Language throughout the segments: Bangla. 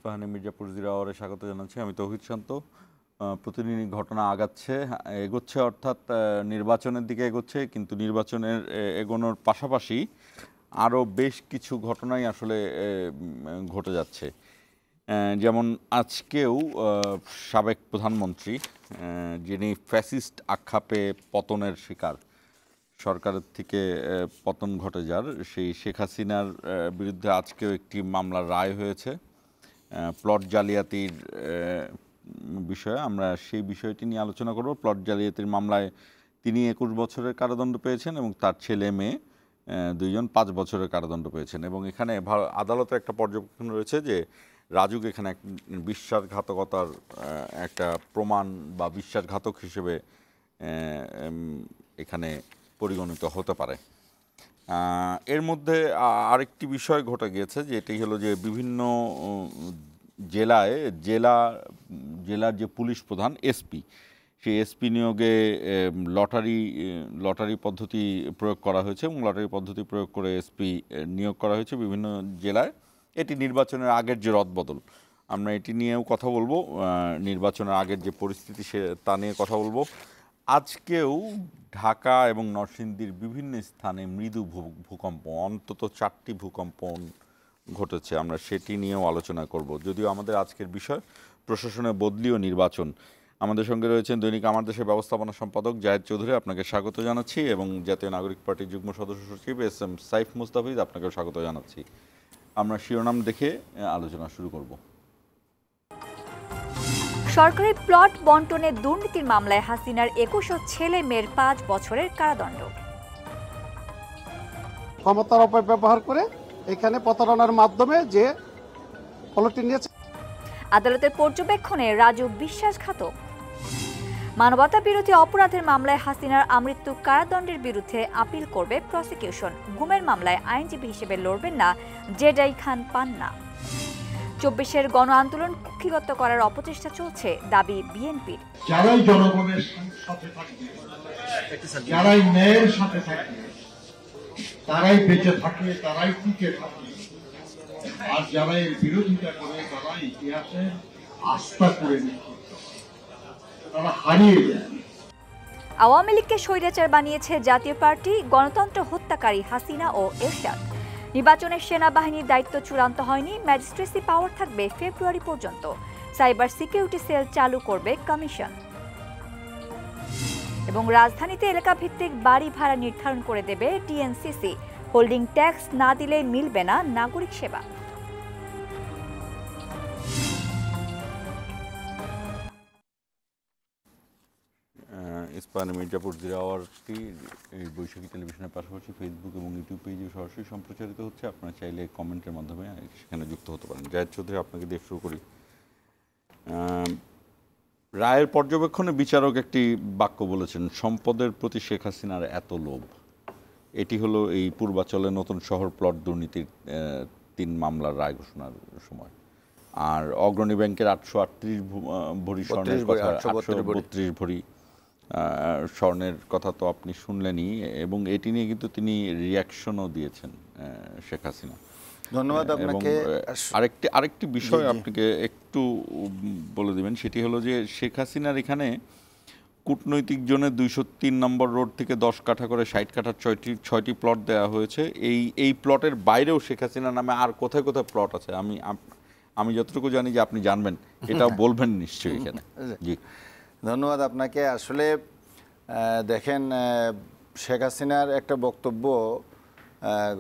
ইস্পাহানি মির্জাপুর জিরাওয়ারে স্বাগত জানাচ্ছি। আমি তৌহিদ শান্ত। প্রতিদিন ঘটনা এগোচ্ছে, অর্থাৎ নির্বাচনের দিকে এগোচ্ছে, কিন্তু নির্বাচনের এগোনোর পাশাপাশি আরও বেশ কিছু ঘটনাই আসলে ঘটে যাচ্ছে। যেমন আজকেও সাবেক প্রধানমন্ত্রী, যিনি ফ্যাসিস্ট আখ্যাপে পতনের শিকার, সরকারের থেকে পতন ঘটে যার, সেই শেখ হাসিনার বিরুদ্ধে আজকেও একটি মামলার রায় হয়েছে প্লট জালিয়াতির বিষয়ে। আমরা সেই বিষয়টি নিয়ে আলোচনা করব। প্লট জালিয়াতির মামলায় তিনি 21 বছরের কারাদণ্ড পেয়েছেন এবং তার ছেলে মেয়ে দুইজন 5 বছরের কারাদণ্ড পেয়েছেন। এবং এখানে আদালতের একটা পর্যবেক্ষণ রয়েছে যে রাজুক এখানে এক বিশ্বাসঘাতকতার একটা প্রমাণ বা বিশ্বাসঘাতক হিসেবে এখানে পরিগণিত হতে পারে। এর মধ্যে আরেকটি বিষয় ঘটে গিয়েছে, যে এটাই হলো যে বিভিন্ন জেলার যে পুলিশ প্রধান এসপি, সেই এসপি নিয়োগে লটারি পদ্ধতি প্রয়োগ করা হয়েছে এবং লটারি পদ্ধতি প্রয়োগ করে এসপি নিয়োগ করা হয়েছে বিভিন্ন জেলায়। এটি নির্বাচনের আগের যে রদবদল, আমরা এটি নিয়েও কথা বলবো। নির্বাচনের আগের যে পরিস্থিতি তা নিয়ে কথা বলবো। আজকেও ঢাকা এবং নরসিংদীর বিভিন্ন স্থানে মৃদু ভূকম্প, অন্তত 4টি ভূকম্প ঘটেছে। আমরা সেটি নিয়েও আলোচনা করব। যদিও আমাদের আজকের বিষয় প্রশাসনের বদলি ও নির্বাচন। আমাদের সঙ্গে রয়েছেন দৈনিক আমার দেশের ব্যবস্থাপনা সম্পাদক জাহেদ চৌধুরী, আপনাকে স্বাগত জানাচ্ছি, এবং জাতীয় নাগরিক পার্টির যুগ্ম সদস্য সচিব এস.এম. সাইফ মুস্তাফিজ, আপনাকেও স্বাগত জানাচ্ছি। আমরা শিরোনাম দেখে আলোচনা শুরু করব। সরকারি প্লট বন্টনে দুর্নীতির মামলায় হাসিনার 21 ছেলে মেয়ের 5 বছরের কারাদণ্ড। ক্ষমতার অপব্যবহার করে এখানে প্রতারণার মাধ্যমে যে প্লটটি নিয়েছে। আদালতের পর্যবেক্ষণে রাজু বিশ্বাসঘাতক। মানবতা বিরোধী অপরাধের মামলায় হাসিনার আমৃত্যু কারাদণ্ডের বিরুদ্ধে আপিল করবে প্রসিকিউশন। গুমের মামলায় আইনজীবী হিসেবে লড়বেন না জেডাই খান পান্না। 24-এর গণ আন্দোলন কুক্ষিগত করার অপচেষ্টা চলছে, দাবি বিএনপির। যারাই জনগণের সাথে থাকবে, যারাই ন্যায়ের সাথে থাকবে, তারাই বেঁচে থাকে, তারাই টিকে থাকে। আর যারা এর বিরোধিতা করে, তারা ইতিহাসে আস্থা করে নিচ্ছে, তারা হারিয়ে যায়। আওয়ামী লীগকে স্বৈরাচার বানিয়েছে জাতীয় পার্টি, গণতন্ত্র হত্যাকারী হাসিনা ও এরশাদ। নির্বাচনের সেনাবাহিনীর দায়িত্ব চূড়ান্ত হয়নি, ম্যাজিস্ট্রেসি পাওয়ার থাকবে ফেব্রুয়ারি পর্যন্ত। সাইবার সিকিউরিটি সেল চালু করবে কমিশন। এবং রাজধানীতে এলাকা ভিত্তিক বাড়ি ভাড়া নির্ধারণ করে দেবে টিএনসিসি। হোল্ডিং ট্যাক্স না দিলে মিলবে না নাগরিক সেবা। ইস্পাহানি মির্জাপুর জিরাওয়ারটি এই বৈশাখী টেলিভিশনের পাশাপাশি ফেসবুক এবং ইউটিউব পেজে সরাসরি সম্প্রচারিত হচ্ছে। আপনারা চাইলে কমেন্টের মাধ্যমে সেখানে যুক্ত হতে পারেন। জাহেদ চৌধুরী, আপনাকে দিয়ে শুরু করি। রায়ের পর্যবেক্ষণে বিচারক একটি বাক্য বলেছেন, সম্পদের প্রতি শেখ হাসিনার এত লোভ। এটি হলো এই পূর্বাচলে নতুন শহর প্লট দুর্নীতির 3 মামলার রায় ঘোষণার সময়। আর অগ্রণী ব্যাংকের 838 ভরি স্বর্ণের কথা, 832 ভরি স্বর্ণের কথা তো আপনি শুনলেনই, এবং এটি নিয়ে কিন্তু তিনি রিয়াকশনও দিয়েছেন শেখ হাসিনা। ধন্যবাদ আপনাকে। আরেকটি বিষয় আপনাকে একটু বলে দিবেন, সেটি হলো যে শেখ হাসিনার এখানে কূটনৈতিক জোনে 203 নম্বর রোড থেকে 10 কাঠা করে 60 কাঠার 6টি প্লট দেওয়া হয়েছে। এই প্লটের বাইরেও শেখ হাসিনার নামে আর কোথায় কোথায় প্লট আছে আমি যতটুকু জানি যে আপনি জানবেন, এটাও বলবেন নিশ্চয়ই এখানে। জি, ধন্যবাদ আপনাকে। আসলে দেখেন, শেখ হাসিনার একটা বক্তব্য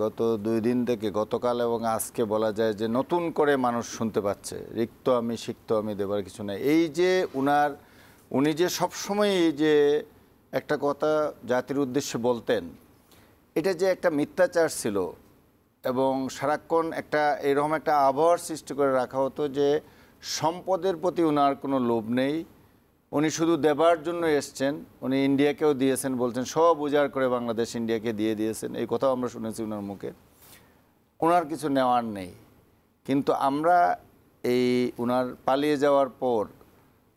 গত 2 দিন থেকে, গতকাল এবং আজকে বলা যায় যে নতুন করে মানুষ শুনতে পাচ্ছে। রিক্ত আমি সিক্ত আমি দেবার কিছু নেই। এই যে উনি যে সবসময় এই যে একটা কথা জাতির উদ্দেশ্যে বলতেন, এটা যে একটা মিথ্যাচার ছিল, এবং সারাক্ষণ এরকম একটা আবহাওয়ার সৃষ্টি করে রাখা হতো যে সম্পদের প্রতি উনার কোনো লোভ নেই, উনি শুধু দেবার জন্য এসছেন। উনি ইন্ডিয়াকেও দিয়েছেন, বলছেন সব উজাড় করে বাংলাদেশ ইন্ডিয়াকে দিয়ে দিয়েছেন, এই কথাও আমরা শুনেছি ওনার মুখে। ওনার কিছু নেওয়ার নেই। কিন্তু আমরা এই ওনার পালিয়ে যাওয়ার পর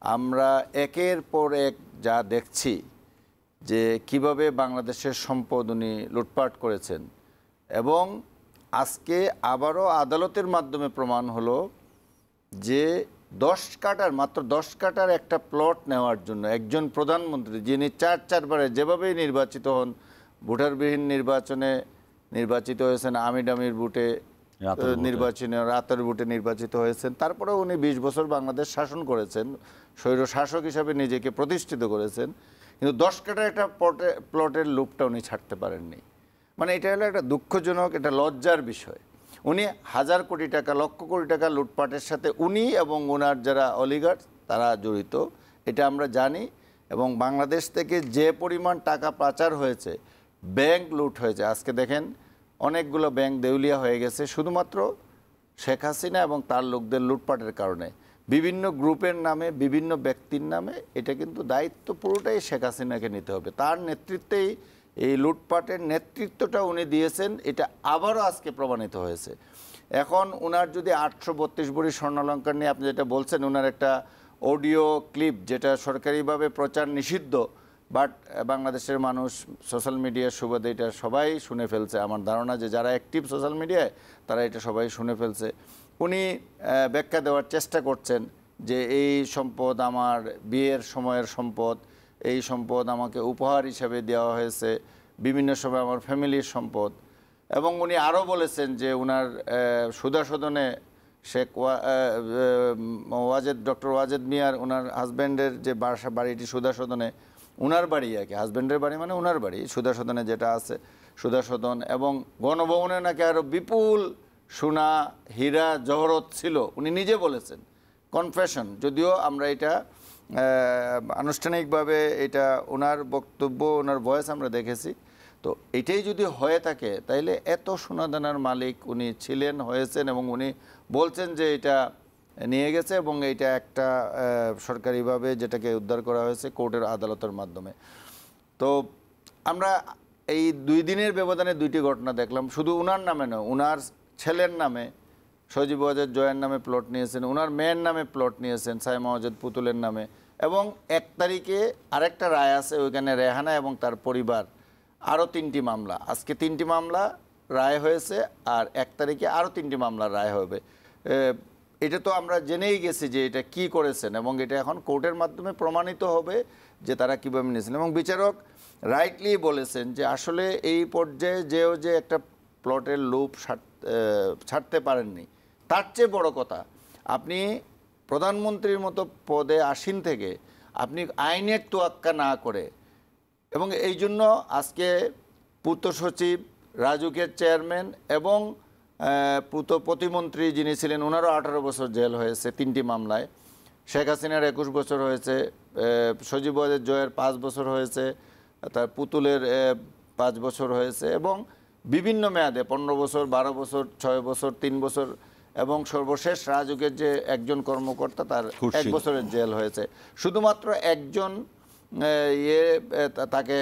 আমরা একের পর এক যা দেখছি যে কিভাবে বাংলাদেশের সম্পদ উনি লুটপাট করেছেন, এবং আজকে আবারও আদালতের মাধ্যমে প্রমাণ হলো যে 10 কাঠার মাত্র 10 কাঠার একটা প্লট নেওয়ার জন্য একজন প্রধানমন্ত্রী যিনি চারবারে যেভাবেই নির্বাচিত হন, ভোটারবিহীন নির্বাচনে নির্বাচিত হয়েছেন, আমির বুটে নির্বাচনে রাতের বুটে নির্বাচিত হয়েছেন, তারপরেও উনি 20 বছর বাংলাদেশ শাসন করেছেন, স্বৈর শাসক হিসাবে নিজেকে প্রতিষ্ঠিত করেছেন, কিন্তু 10 কাঠার একটা প্লটের লুপটা উনি ছাড়তে পারেননি। মানে এটা হলো একটা দুঃখজনক, এটা লজ্জার বিষয়। উনি হাজার কোটি টাকা, লক্ষ কোটি টাকা লুটপাটের সাথে উনি এবং ওনার যারা অলিগার্ড তারা জড়িত, এটা আমরা জানি। এবং বাংলাদেশ থেকে যে পরিমাণ টাকা পাচার হয়েছে, ব্যাংক লুট হয়েছে, আজকে দেখেন অনেকগুলো ব্যাংক দেউলিয়া হয়ে গেছে শুধুমাত্র শেখ হাসিনা এবং তার লোকদের লুটপাটের কারণে, বিভিন্ন গ্রুপের নামে, বিভিন্ন ব্যক্তির নামে। এটা কিন্তু দায়িত্ব পুরোটাই শেখ হাসিনাকে নিতে হবে। তার নেতৃত্বেই এই লুটপাটের নেতৃত্বটা উনি দিয়েছেন, এটা আবারও আজকে প্রমাণিত হয়েছে। এখন ওনার যদি 832 ভরি স্বর্ণালঙ্কার নিয়ে আপনি যেটা বলছেন, ওনার একটা অডিও ক্লিপ যেটা সরকারিভাবে প্রচার নিষিদ্ধ, বাট বাংলাদেশের মানুষ সোশ্যাল মিডিয়ার সুবাদে এটা সবাই শুনে ফেলছে। আমার ধারণা যে যারা অ্যাক্টিভ সোশ্যাল মিডিয়ায় তারা এটা সবাই শুনে ফেলছে। উনি ব্যাখ্যা দেওয়ার চেষ্টা করছেন যে এই সম্পদ আমার বিয়ের সময়ের সম্পদ, এই সম্পদ আমাকে উপহার হিসাবে দেওয়া হয়েছে, বিভিন্ন সময় আমার ফ্যামিলির সম্পদ। এবং উনি আরও বলেছেন যে ওনার সুধাসদনে শেখ ডক্টর ওয়াজেদ মিয়ার ওনার হাজব্যান্ডের যে বাড়িটি সুধাসদনে, ওনার বাড়ি আর কি, হাজব্যান্ডের বাড়ি মানে ওনার বাড়ি, সুধাসদনে যেটা আছে সুধাসদন, এবং গণভবনে নাকি আরও বিপুল সোনা, হীরা, জহরত ছিল, উনি নিজে বলেছেন। কনফেশন, যদিও আমরা এটা আনুষ্ঠানিকভাবে এটা ওনার বক্তব্য, ওনার ভয়েস আমরা দেখেছি। তো এটাই যদি হয়ে থাকে তাইলে এত সোনাদানার মালিক উনি ছিলেন, হয়েছেন, এবং উনি বলছেন যে এটা নিয়ে গেছে এবং এটা একটা সরকারিভাবে যেটাকে উদ্ধার করা হয়েছে কোর্টের আদালতের মাধ্যমে। তো আমরা এই 2 দিনের ব্যবধানে 2টি ঘটনা দেখলাম। শুধু উনার নামে নয়, উনার ছেলের নামে সজীব ওয়াজেদ জয়ের নামে প্লট নিয়েছেন, ওনার মেয়ের নামে প্লট নিয়েছেন সাইমা ওয়াজেদ পুতুলের নামে, এবং 1 তারিখে আরেকটা রায় আছে, ওইখানে রেহানা এবং তার পরিবার আরও 3টি মামলা, আজকে 3টি মামলা রায় হয়েছে, আর 1 তারিখে আরও 3টি মামলা রায় হবে। এটা তো আমরা জেনেই গেছি যে এটা কি করেছেন, এবং এটা এখন কোর্টের মাধ্যমে প্রমাণিত হবে যে তারা কীভাবে নিয়েছিলেন। এবং বিচারক রাইটলি বলেছেন যে আসলে এই পর্যায়ে যে একটা প্লটের লুপ ছাড়তে পারেননি, তার চেয়ে বড় কথা আপনি প্রধানমন্ত্রীর মতো পদে আসীন থেকে আপনি আইনের তোয়াক্কা না করে, এবং এই জন্য আজকে পূর্ত সচিব, রাজুকের চেয়ারম্যান এবং পূর্ত প্রতিমন্ত্রী যিনি ছিলেন ওনারও 18 বছর জেল হয়েছে 3টি মামলায়, শেখ হাসিনার 21 বছর হয়েছে, সজীব ওয়াজেদ জয়ের 5 বছর হয়েছে, তার পুতুলের 5 বছর হয়েছে, এবং বিভিন্ন মেয়াদে 15 বছর, 12 বছর, 6 বছর, 3 বছর, এবং সর্বশেষ রাজুকের যে একজন কর্মকর্তা তার 1 বছরের জেল হয়েছে। শুধুমাত্র একজন তাকে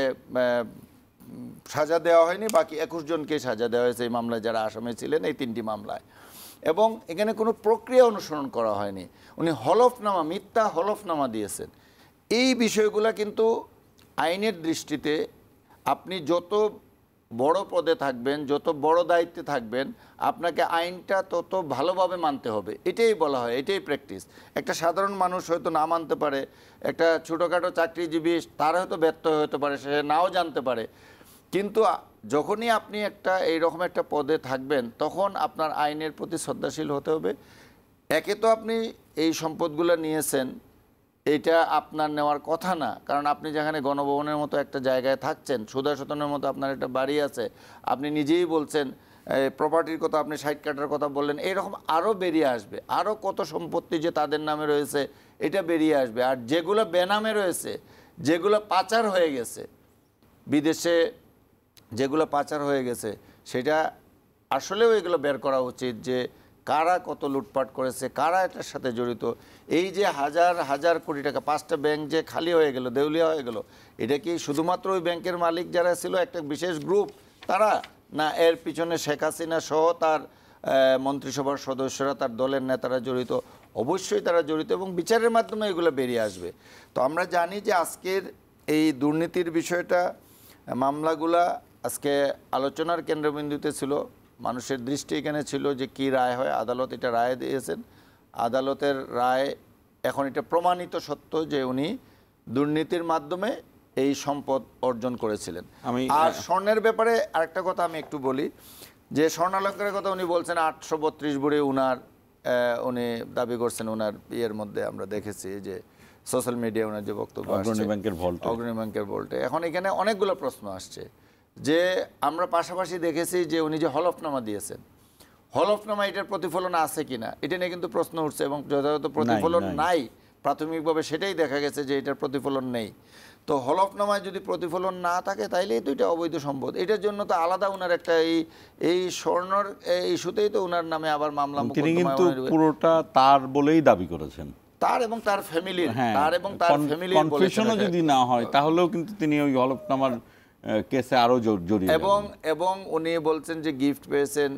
সাজা দেওয়া হয়নি, বাকি 21 জনকে সাজা দেওয়া হয়েছে এই মামলায় যারা আসামি ছিলেন এই 3টি মামলায়। এবং এখানে কোনো প্রক্রিয়া অনুসরণ করা হয়নি, উনি হলফনামা, মিথ্যা হলফনামা দিয়েছেন। এই বিষয়গুলো কিন্তু আইনের দৃষ্টিতে আপনি যত বড় পদে থাকবেন, যত বড় দায়িত্বে থাকবেন, আপনাকে আইনটা তত ভালোভাবে মানতে হবে, এটাই বলা হয়, এটাই প্র্যাকটিস। একটা সাধারণ মানুষ হয়তো না মানতে পারে, একটা ছোটোখাটো চাকরিজীবী তার হয়তো ব্যর্থ হতে পারে, সে নাও জানতে পারে, কিন্তু যখনই আপনি এইরকম একটা পদে থাকবেন তখন আপনার আইনের প্রতি শ্রদ্ধাশীল হতে হবে। একে তো আপনি এই সম্পদগুলো নিয়েছেন, এটা আপনার নেওয়ার কথা না, কারণ আপনি যেখানে গণভবনের মতো একটা জায়গায় থাকছেন, সুধাসদনের মতো আপনার একটা বাড়ি আছে, আপনি নিজেই বলছেন প্রপার্টির কথা, আপনি 60 কাঠার কথা বললেন, এরকম আরও বেরিয়ে আসবে, আরও কত সম্পত্তি যে তাদের নামে রয়েছে এটা বেরিয়ে আসবে। আর যেগুলো বেনামে রয়েছে, যেগুলো পাচার হয়ে গেছে বিদেশে, যেগুলো পাচার হয়ে গেছে, সেটা আসলেও এগুলো বের করা উচিত যে কারা কত লুটপাট করেছে, কারা এটার সাথে জড়িত। এই যে হাজার হাজার কোটি টাকা, 5টা ব্যাংক যে খালি হয়ে গেল, দেউলিয়া হয়ে গেল, এটা কি শুধুমাত্র ওই ব্যাংকের মালিক যারা ছিল একটা বিশেষ গ্রুপ তারা, না এর পিছনে শেখ হাসিনা সহ তার মন্ত্রিসভার সদস্যরা, তার দলের নেতারা জড়িত? অবশ্যই তারা জড়িত, এবং বিচারের মাধ্যমে এগুলো বেরিয়ে আসবে। তো আমরা জানি যে আজকের এই দুর্নীতির বিষয়টা, মামলাগুলা আজকে আলোচনার কেন্দ্রবিন্দুতে ছিল, মানুষের দৃষ্টি এখানে ছিল যে কি রায় হয়। আদালত এটা রায় দিয়েছেন, আদালতের রায় এখন এটা প্রমাণিত সত্য যে উনি দুর্নীতির মাধ্যমে এই সম্পদ অর্জন করেছিলেন। আর স্বর্ণের ব্যাপারে আরেকটা কথা আমি একটু বলি, যে স্বর্ণালঙ্কারের কথা উনি বলছেন 832 ভরি উনি দাবি করছেন ওনার ইয়ের মধ্যে আমরা দেখেছি যে সোশ্যাল মিডিয়া ওনার যে বক্তব্য অগ্রণী ব্যাংকের ভল্টে। এখন এখানে অনেকগুলো প্রশ্ন আসছে যে আমরা পাশাপাশি দেখেছি যে উনি যে হলফনামা দিয়েছেন, হলফনামা এটার প্রতিফলন আছে কিনা এটা নিয়ে কিন্তু প্রশ্ন উঠছে এবং যথাযথ প্রতিফলন নাই। প্রাথমিকভাবে সেটাই দেখা গেছে যে এটার প্রতিফলন নেই। তো হলফনামায় যদি প্রতিফলন না থাকে তাইলে তো এটা অবৈধ সম্পদ। এটার জন্য তো আলাদা ওনার একটা এই স্বর্ণর ইস্যুতেই তো ওনার নামে আবার মামলা তিনি কিন্তু পুরোটা তার বলেই দাবি করেছেন, তার এবং তার ফ্যামিলির, তার এবং তার ফ্যামিলির কনফেশনও যদি না হয় তাহলেও কিন্তু তিনি ওই হলফনামার কেসে আরো জড়িয়ে এবং উনি বলছেন যে গিফট পেয়েছেন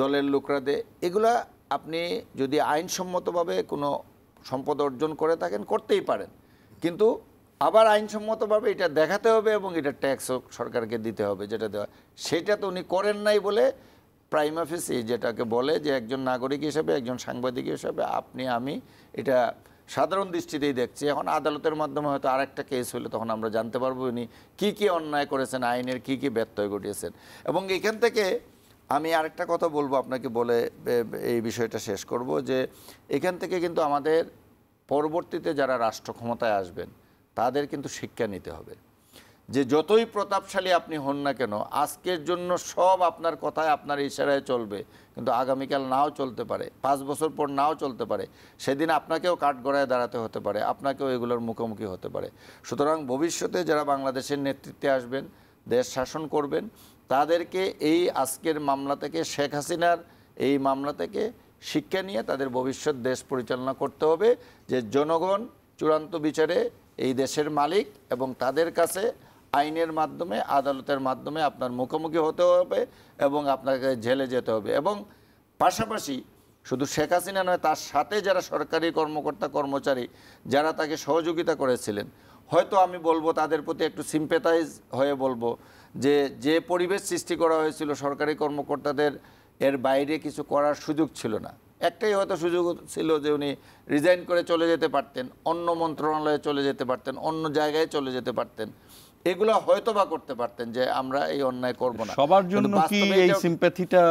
দলের লোকরা দে। এগুলা আপনি যদি আইনসম্মতভাবে কোনো সম্পদ অর্জন করে থাকেন করতেই পারেন, কিন্তু আবার আইনসম্মতভাবে এটা দেখাতে হবে এবং এটা ট্যাক্সও সরকারকে দিতে হবে যেটা দেওয়া, সেটা তো উনি করেন নাই বলে প্রাইমা ফেসি যেটাকে বলে যে একজন নাগরিক হিসেবে একজন সাংবাদিক হিসেবে আমি এটা সাধারণ দৃষ্টিতেই দেখছি। এখন আদালতের মাধ্যমে হয়তো আরেকটা কেস হলে তখন আমরা জানতে পারবো উনি কী অন্যায় করেছেন, আইনের কী ব্যত্যয় ঘটিয়েছেন। এবং এখান থেকে আমি আরেকটা কথা বলবো আপনাকে, বলে এই বিষয়টা শেষ করব যে এখান থেকে কিন্তু আমাদের পরবর্তীতে যারা রাষ্ট্র ক্ষমতায় আসবেন তাদের কিন্তু শিক্ষা নিতে হবে যে যতই প্রতাপশালী আপনি হন না কেন, আজকের জন্য সব আপনার কথায় আপনার ইশারায় চলবে, কিন্তু আগামীকাল নাও চলতে পারে, 5 বছর পর নাও চলতে পারে, সেদিন আপনাকেও কাঠগড়ায় দাঁড়াতে হতে পারে, আপনাকেও এগুলোর মুখোমুখি হতে পারে। সুতরাং ভবিষ্যতে যারা বাংলাদেশের নেতৃত্বে আসবেন, দেশ শাসন করবেন, তাদেরকে এই আজকের মামলা থেকে, শেখ হাসিনার এই মামলা থেকে শিক্ষা নিয়ে তাদের ভবিষ্যৎ দেশ পরিচালনা করতে হবে, যে জনগণ চূড়ান্ত বিচারে এই দেশের মালিক এবং তাদের কাছে আইনের মাধ্যমে, আদালতের মাধ্যমে আপনার মুখোমুখি হতে হবে এবং আপনাকে জেলে যেতে হবে। এবং পাশাপাশি শুধু শেখ হাসিনা নয়, তার সাথে যারা সরকারি কর্মকর্তা কর্মচারী যারা তাকে সহযোগিতা করেছিলেন, হয়তো আমি বলবো তাদের প্রতি একটু সিম্প্যাথাইজ হয়ে বলবো যে পরিবেশ সৃষ্টি করা হয়েছিল সরকারি কর্মকর্তাদের এর বাইরে কিছু করার সুযোগ ছিল না। একটাই হয়তো সুযোগ ছিল যে উনি রিজাইন করে চলে যেতে পারতেন, অন্য মন্ত্রণালয়ে চলে যেতে পারতেন, অন্য জায়গায় চলে যেতে পারতেন, এগুলো হয়তো বা করতে পারতেন যে আমরা এই অন্যায় করব না। সবার জন্য কি এই সিম্প্যাথিটা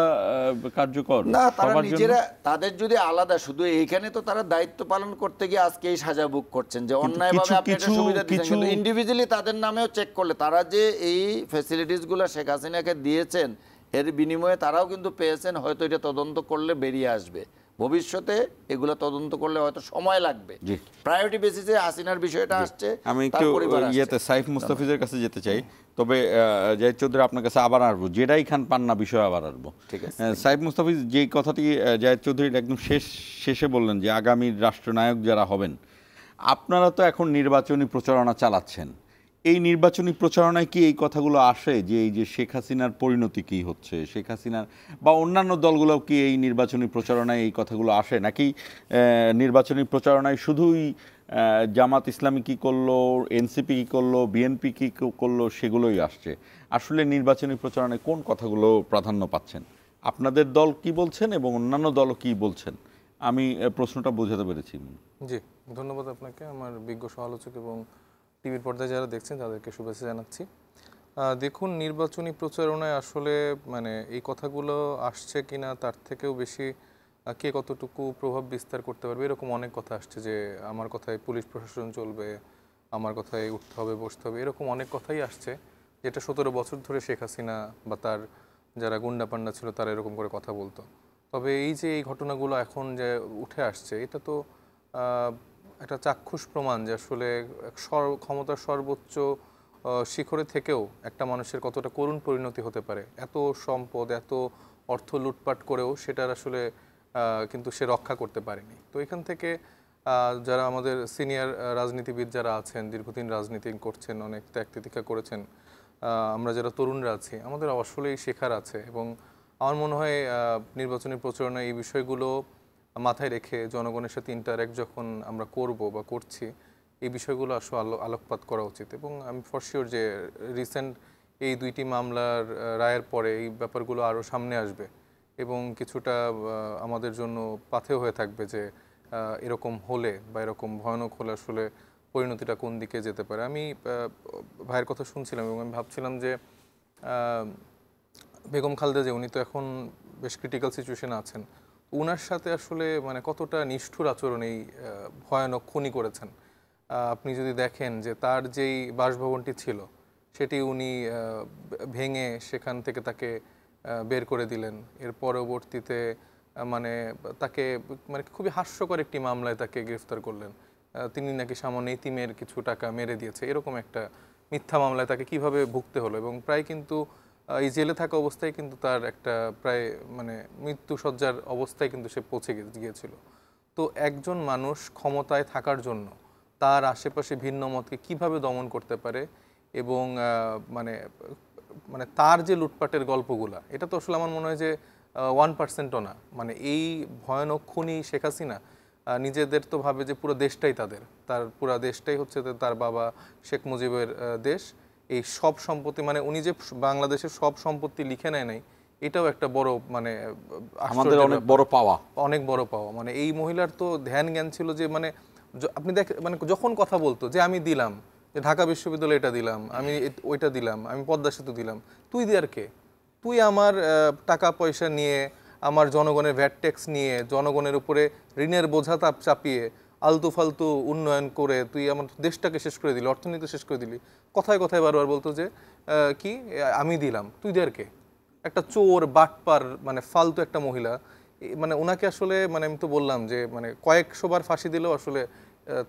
কার্যকর না? তারা নিজেরা, তাদের যদি আলাদা, শুধু এইখানে তো তারা দায়িত্ব পালন করতে গিয়ে আজকে এই সাজা ভোগ করছেন যে অন্যায়ভাবে আপনি একটা সুবিধা দিচ্ছেন, কিন্তু ইন্ডিভিজুয়ালি তাদের নামেও চেক করলে তারা যে এই ফ্যাসিলিটিসগুলো শেখ হাসিনাকে দিয়েছেন এর বিনিময়ে তারাও কিন্তু পেয়েছেন, হয়তো এটা তদন্ত করলে বেরিয়ে আসবে। ভবিষ্যতে এগুলো তদন্ত করলে হয়তো সময় লাগবে, প্রায়োরিটি বেসিসে হাসিনার বিষয়টা আসছে। আমি একটু সাইফ মুস্তাফিজের কাছে যেতে চাই, তবে জাহিদ চৌধুরী আপনার কাছে আবার আসবো, জেডাই খান পান্না বিষয়ে আবার আসবো। ঠিক আছে। সাইফ মুস্তাফিজ যে কথাটি জাহিদ চৌধুরী একদম শেষে বললেন যে আগামীর রাষ্ট্রনায়ক যারা হবেন, আপনারা তো এখন নির্বাচনী প্রচারণা চালাচ্ছেন, এই নির্বাচনী প্রচারণায় কি এই কথাগুলো আসে যে এই যে শেখ হাসিনার পরিণতি কি হচ্ছে, শেখ হাসিনার বা অন্যান্য দলগুলো কি এই নির্বাচনী প্রচারণায় এই কথাগুলো আসে, নাকি নির্বাচনী প্রচারণায় শুধুই জামাত ইসলামী কী করলো, এনসিপি কী করলো, বিএনপি কী করলো সেগুলোই আসছে? আসলে নির্বাচনী প্রচারণায় কোন কথাগুলো প্রাধান্য পাচ্ছেন? আপনাদের দল কি বলছেন এবং অন্যান্য দলও কি বলছেন? আমি প্রশ্নটা বোঝাতে পেরেছি। জি, ধন্যবাদ আপনাকে, আমার বিজ্ঞ সমালোচক এবং টিভির পর্দায় যারা দেখছেন তাদেরকে শুভেচ্ছা জানাচ্ছি। দেখুন, নির্বাচনী প্রচারণায় আসলে এই কথাগুলো আসছে কিনা তার থেকেও বেশি কে কতটুকু প্রভাব বিস্তার করতে পারবে এরকম অনেক কথা আসছে, যে আমার কথায় পুলিশ প্রশাসন চলবে, আমার কথায় উঠতে হবে বসতে হবে, এরকম অনেক কথাই আসছে, যেটা 17 বছর ধরে শেখ হাসিনা বা তার যারা গুন্ডা পান্ডা ছিল তারা এরকম করে কথা বলতো। তবে এই যে এই ঘটনাগুলো এখন যে উঠে আসছে, এটা তো একটা চাক্ষুষ প্রমাণ যে আসলে ক্ষমতার সর্বোচ্চ শিখরে থেকেও একটা মানুষের কতটা করুণ পরিণতি হতে পারে। এত সম্পদ, এত অর্থ লুটপাট করেও সেটার আসলে কিন্তু সে রক্ষা করতে পারেনি। তো এখান থেকে যারা আমাদের সিনিয়র রাজনীতিবিদ যারা আছেন, দীর্ঘদিন রাজনীতি করছেন, অনেক ত্যাগ তিতিক্ষা করেছেন, আমরা যারা তরুণরা আছি, আমাদের আসলেই শেখার আছে। এবং আমার মনে হয় নির্বাচনী প্রচারণায় এই বিষয়গুলো মাথায় রেখে জনগণের সাথে ইন্টারঅ্যাক্ট যখন আমরা করব বা করছি, এই বিষয়গুলো আসলে আলোকপাত করা উচিত। এবং আমি ফর শিওর যে রিসেন্ট এই 2টি মামলার রায়ের পরে এই ব্যাপারগুলো আরও সামনে আসবে এবং কিছুটা আমাদের জন্য পাথেয় হয়ে থাকবে যে এরকম হলে বা এরকম ভয়ানক হলে আসলে পরিণতিটা কোন দিকে যেতে পারে। আমি ভাইয়ের কথা শুনছিলাম এবং আমি ভাবছিলাম যে বেগম খালেদা যে উনি তো এখন বেশ ক্রিটিক্যাল সিচুয়েশনে আছেন, ওনার সাথে আসলে মানে কতটা নিষ্ঠুর আচরণ এই ভয়ানক খুনি করেছেন। আপনি যদি দেখেন যে তার যেই বাসভবনটি ছিল সেটি উনি ভেঙে সেখান থেকে তাকে বের করে দিলেন। এর পরবর্তীতে মানে তাকে মানে খুবই হাস্যকর একটি মামলায় তাকে গ্রেফতার করলেন। তিনি নাকি সামান্য ইতিমের কিছু টাকা মেরে দিয়েছে, এরকম একটা মিথ্যা মামলায় তাকে কিভাবে ভুগতে হলো এবং প্রায় কিন্তু এই জেলে থাকা অবস্থায় কিন্তু তার একটা প্রায় মানে মৃত্যুসজ্জার অবস্থায় কিন্তু সে পৌঁছে গিয়েছিল। তো একজন মানুষ ক্ষমতায় থাকার জন্য তার আশেপাশে ভিন্ন মতকে কিভাবে দমন করতে পারে এবং মানে মানে তার যে লুটপাটের গল্পগুলা, এটা তো আসলে আমার মনে হয় যে 1%ও না। মানে এই ভয়ানক খুনি শেখ হাসিনা নিজেদের তো ভাবে যে পুরো দেশটাই তার পুরো দেশটাই হচ্ছে তার বাবা শেখ মুজিবের দেশ। এই সব সম্পত্তি মানে উনি যে বাংলাদেশের সব সম্পত্তি লিখে নেয় নাই, এটাও একটা বড় মানে আমাদের অনেক বড় পাওয়া, অনেক বড় পাওয়া। মানে এই মহিলার তো ধ্যান জ্ঞান ছিল যে মানে আপনি দেখেন মানে যখন কথা বলতো যে আমি দিলাম, যে ঢাকা বিশ্ববিদ্যালয় এটা দিলাম, আমি ওইটা দিলাম, আমি পদ্মা সেতু দিলাম, তুই দেয়ার কে? তুই আমার টাকা পয়সা নিয়ে, আমার জনগণের ভ্যাট ট্যাক্স নিয়ে, জনগণের উপরে ঋণের বোঝা চাপিয়ে আলতু ফালতু উন্নয়ন করে তুই আমার দেশটাকে শেষ করে দিলি, অর্থনীতি শেষ করে দিলি। কথায় কথায় বারবার বলতো যে কি আমি দিলাম, তুই দেয়ার কে? একটা চোর বাটপার মানে ফালতু একটা মহিলা। মানে ওনাকে আসলে মানে আমি তো বললাম যে মানে কয়েকশোবার ফাঁসি দিলেও আসলে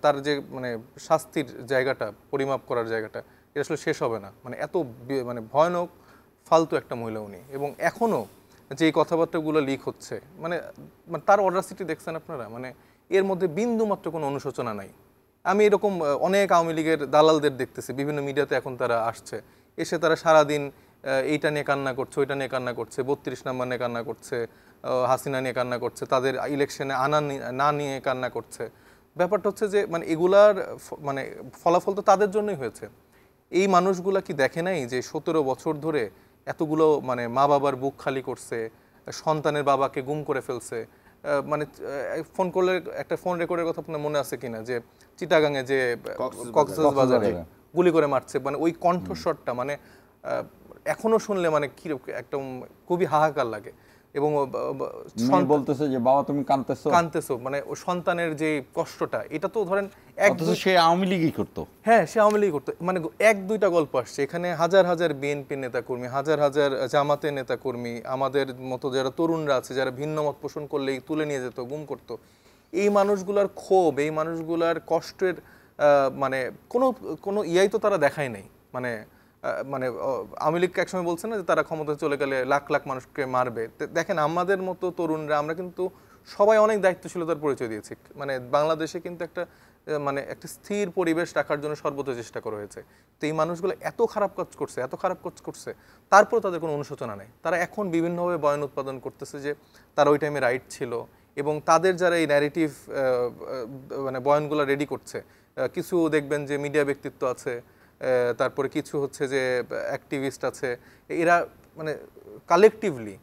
তার যে মানে শাস্তির জায়গাটা, পরিমাপ করার জায়গাটা, এটা আসলে শেষ হবে না। মানে এত মানে ভয়ানক ফালতু একটা মহিলা উনি। এবং এখনও যে এই কথাবার্তাগুলো লিক হচ্ছে মানে তার অডাসিটি দেখছেন আপনারা? মানে এর মধ্যে বিন্দু মাত্র কোনো অনুশোচনা নাই। আমি এরকম অনেক আওয়ামী লীগের দালালদের দেখতেছি বিভিন্ন মিডিয়াতে, এখন তারা আসছে, এসে তারা সারাদিন এইটা নিয়ে কান্না করছে, ওইটা নিয়ে কান্না করছে, 32 নম্বর নিয়ে কান্না করছে, হাসিনা নিয়ে কান্না করছে, তাদের ইলেকশনে না নিয়ে কান্না করছে। ব্যাপারটা হচ্ছে যে মানে এগুলার মানে ফলাফল তো তাদের জন্যই হয়েছে। এই মানুষগুলা কি দেখে নাই যে 17 বছর ধরে এতগুলো মানে মা বাবার বুক খালি করছে, সন্তানের বাবাকে গুম করে ফেলছে। মানে ফোন করলে একটা ফোন রেকর্ডের কথা আপনার মনে আছে কিনা যে চিটাগাঙে যে কক্সবাজারে গুলি করে মারছে, মানে ওই কণ্ঠস্বরটা মানে এখনো শুনলে মানে কি একদম খুবই হাহাকার লাগে। এবং বলতেছে যে বাবা তুমি কাঁদতেছো, মানে সন্তানের যে কষ্টটা, এটা তো ধরেন সে আওয়ামী লীগই করতো। হ্যাঁ, সে আওয়ামী লীগ করতো। মানে 1-2টা গল্প আসছে এখানে, হাজার হাজার বিএনপি নেতাকর্মী, হাজার হাজার জামাতের নেতাকর্মী, আমাদের মতো যারা তরুণরা আছে যারা ভিন্ন মত পোষণ করলেই তুলে নিয়ে যেত, গুম করতো। এই মানুষগুলার ক্ষোভ, এই মানুষগুলার কষ্টের মানে কোনো ইয়াই তো তারা দেখায় নাই। মানে মানে আওয়ামী লীগ একসময় বলছে না যে তারা ক্ষমতায় চলে গেলে লাখ লাখ মানুষকে মারবে। দেখেন আমাদের মতো তরুণরা আমরা কিন্তু সবাই অনেক দায়িত্বশীলতার পরিচয় দিয়েছি। মানে বাংলাদেশে কিন্তু একটা মানে একটা স্থির পরিবেশ রাখার জন্য সর্বোচ্চ চেষ্টা করা হয়েছে। তো এই মানুষগুলো এত খারাপ কাজ করছে, তারপর তাদের কোনো অনুশোচনা নেই। তারা এখন বিভিন্নভাবে বয়ান উৎপাদন করতেছে যে তারা ওই টাইমে রাইট ছিল। এবং তাদের যারা এই ন্যারেটিভ মানে বয়ানগুলো রেডি করছে, কিছু দেখবেন যে মিডিয়া ব্যক্তিত্ব আছে, তারপরে কিছু হচ্ছে যে অ্যাক্টিভিস্ট আছে, এরা মানে কালেকটিভলি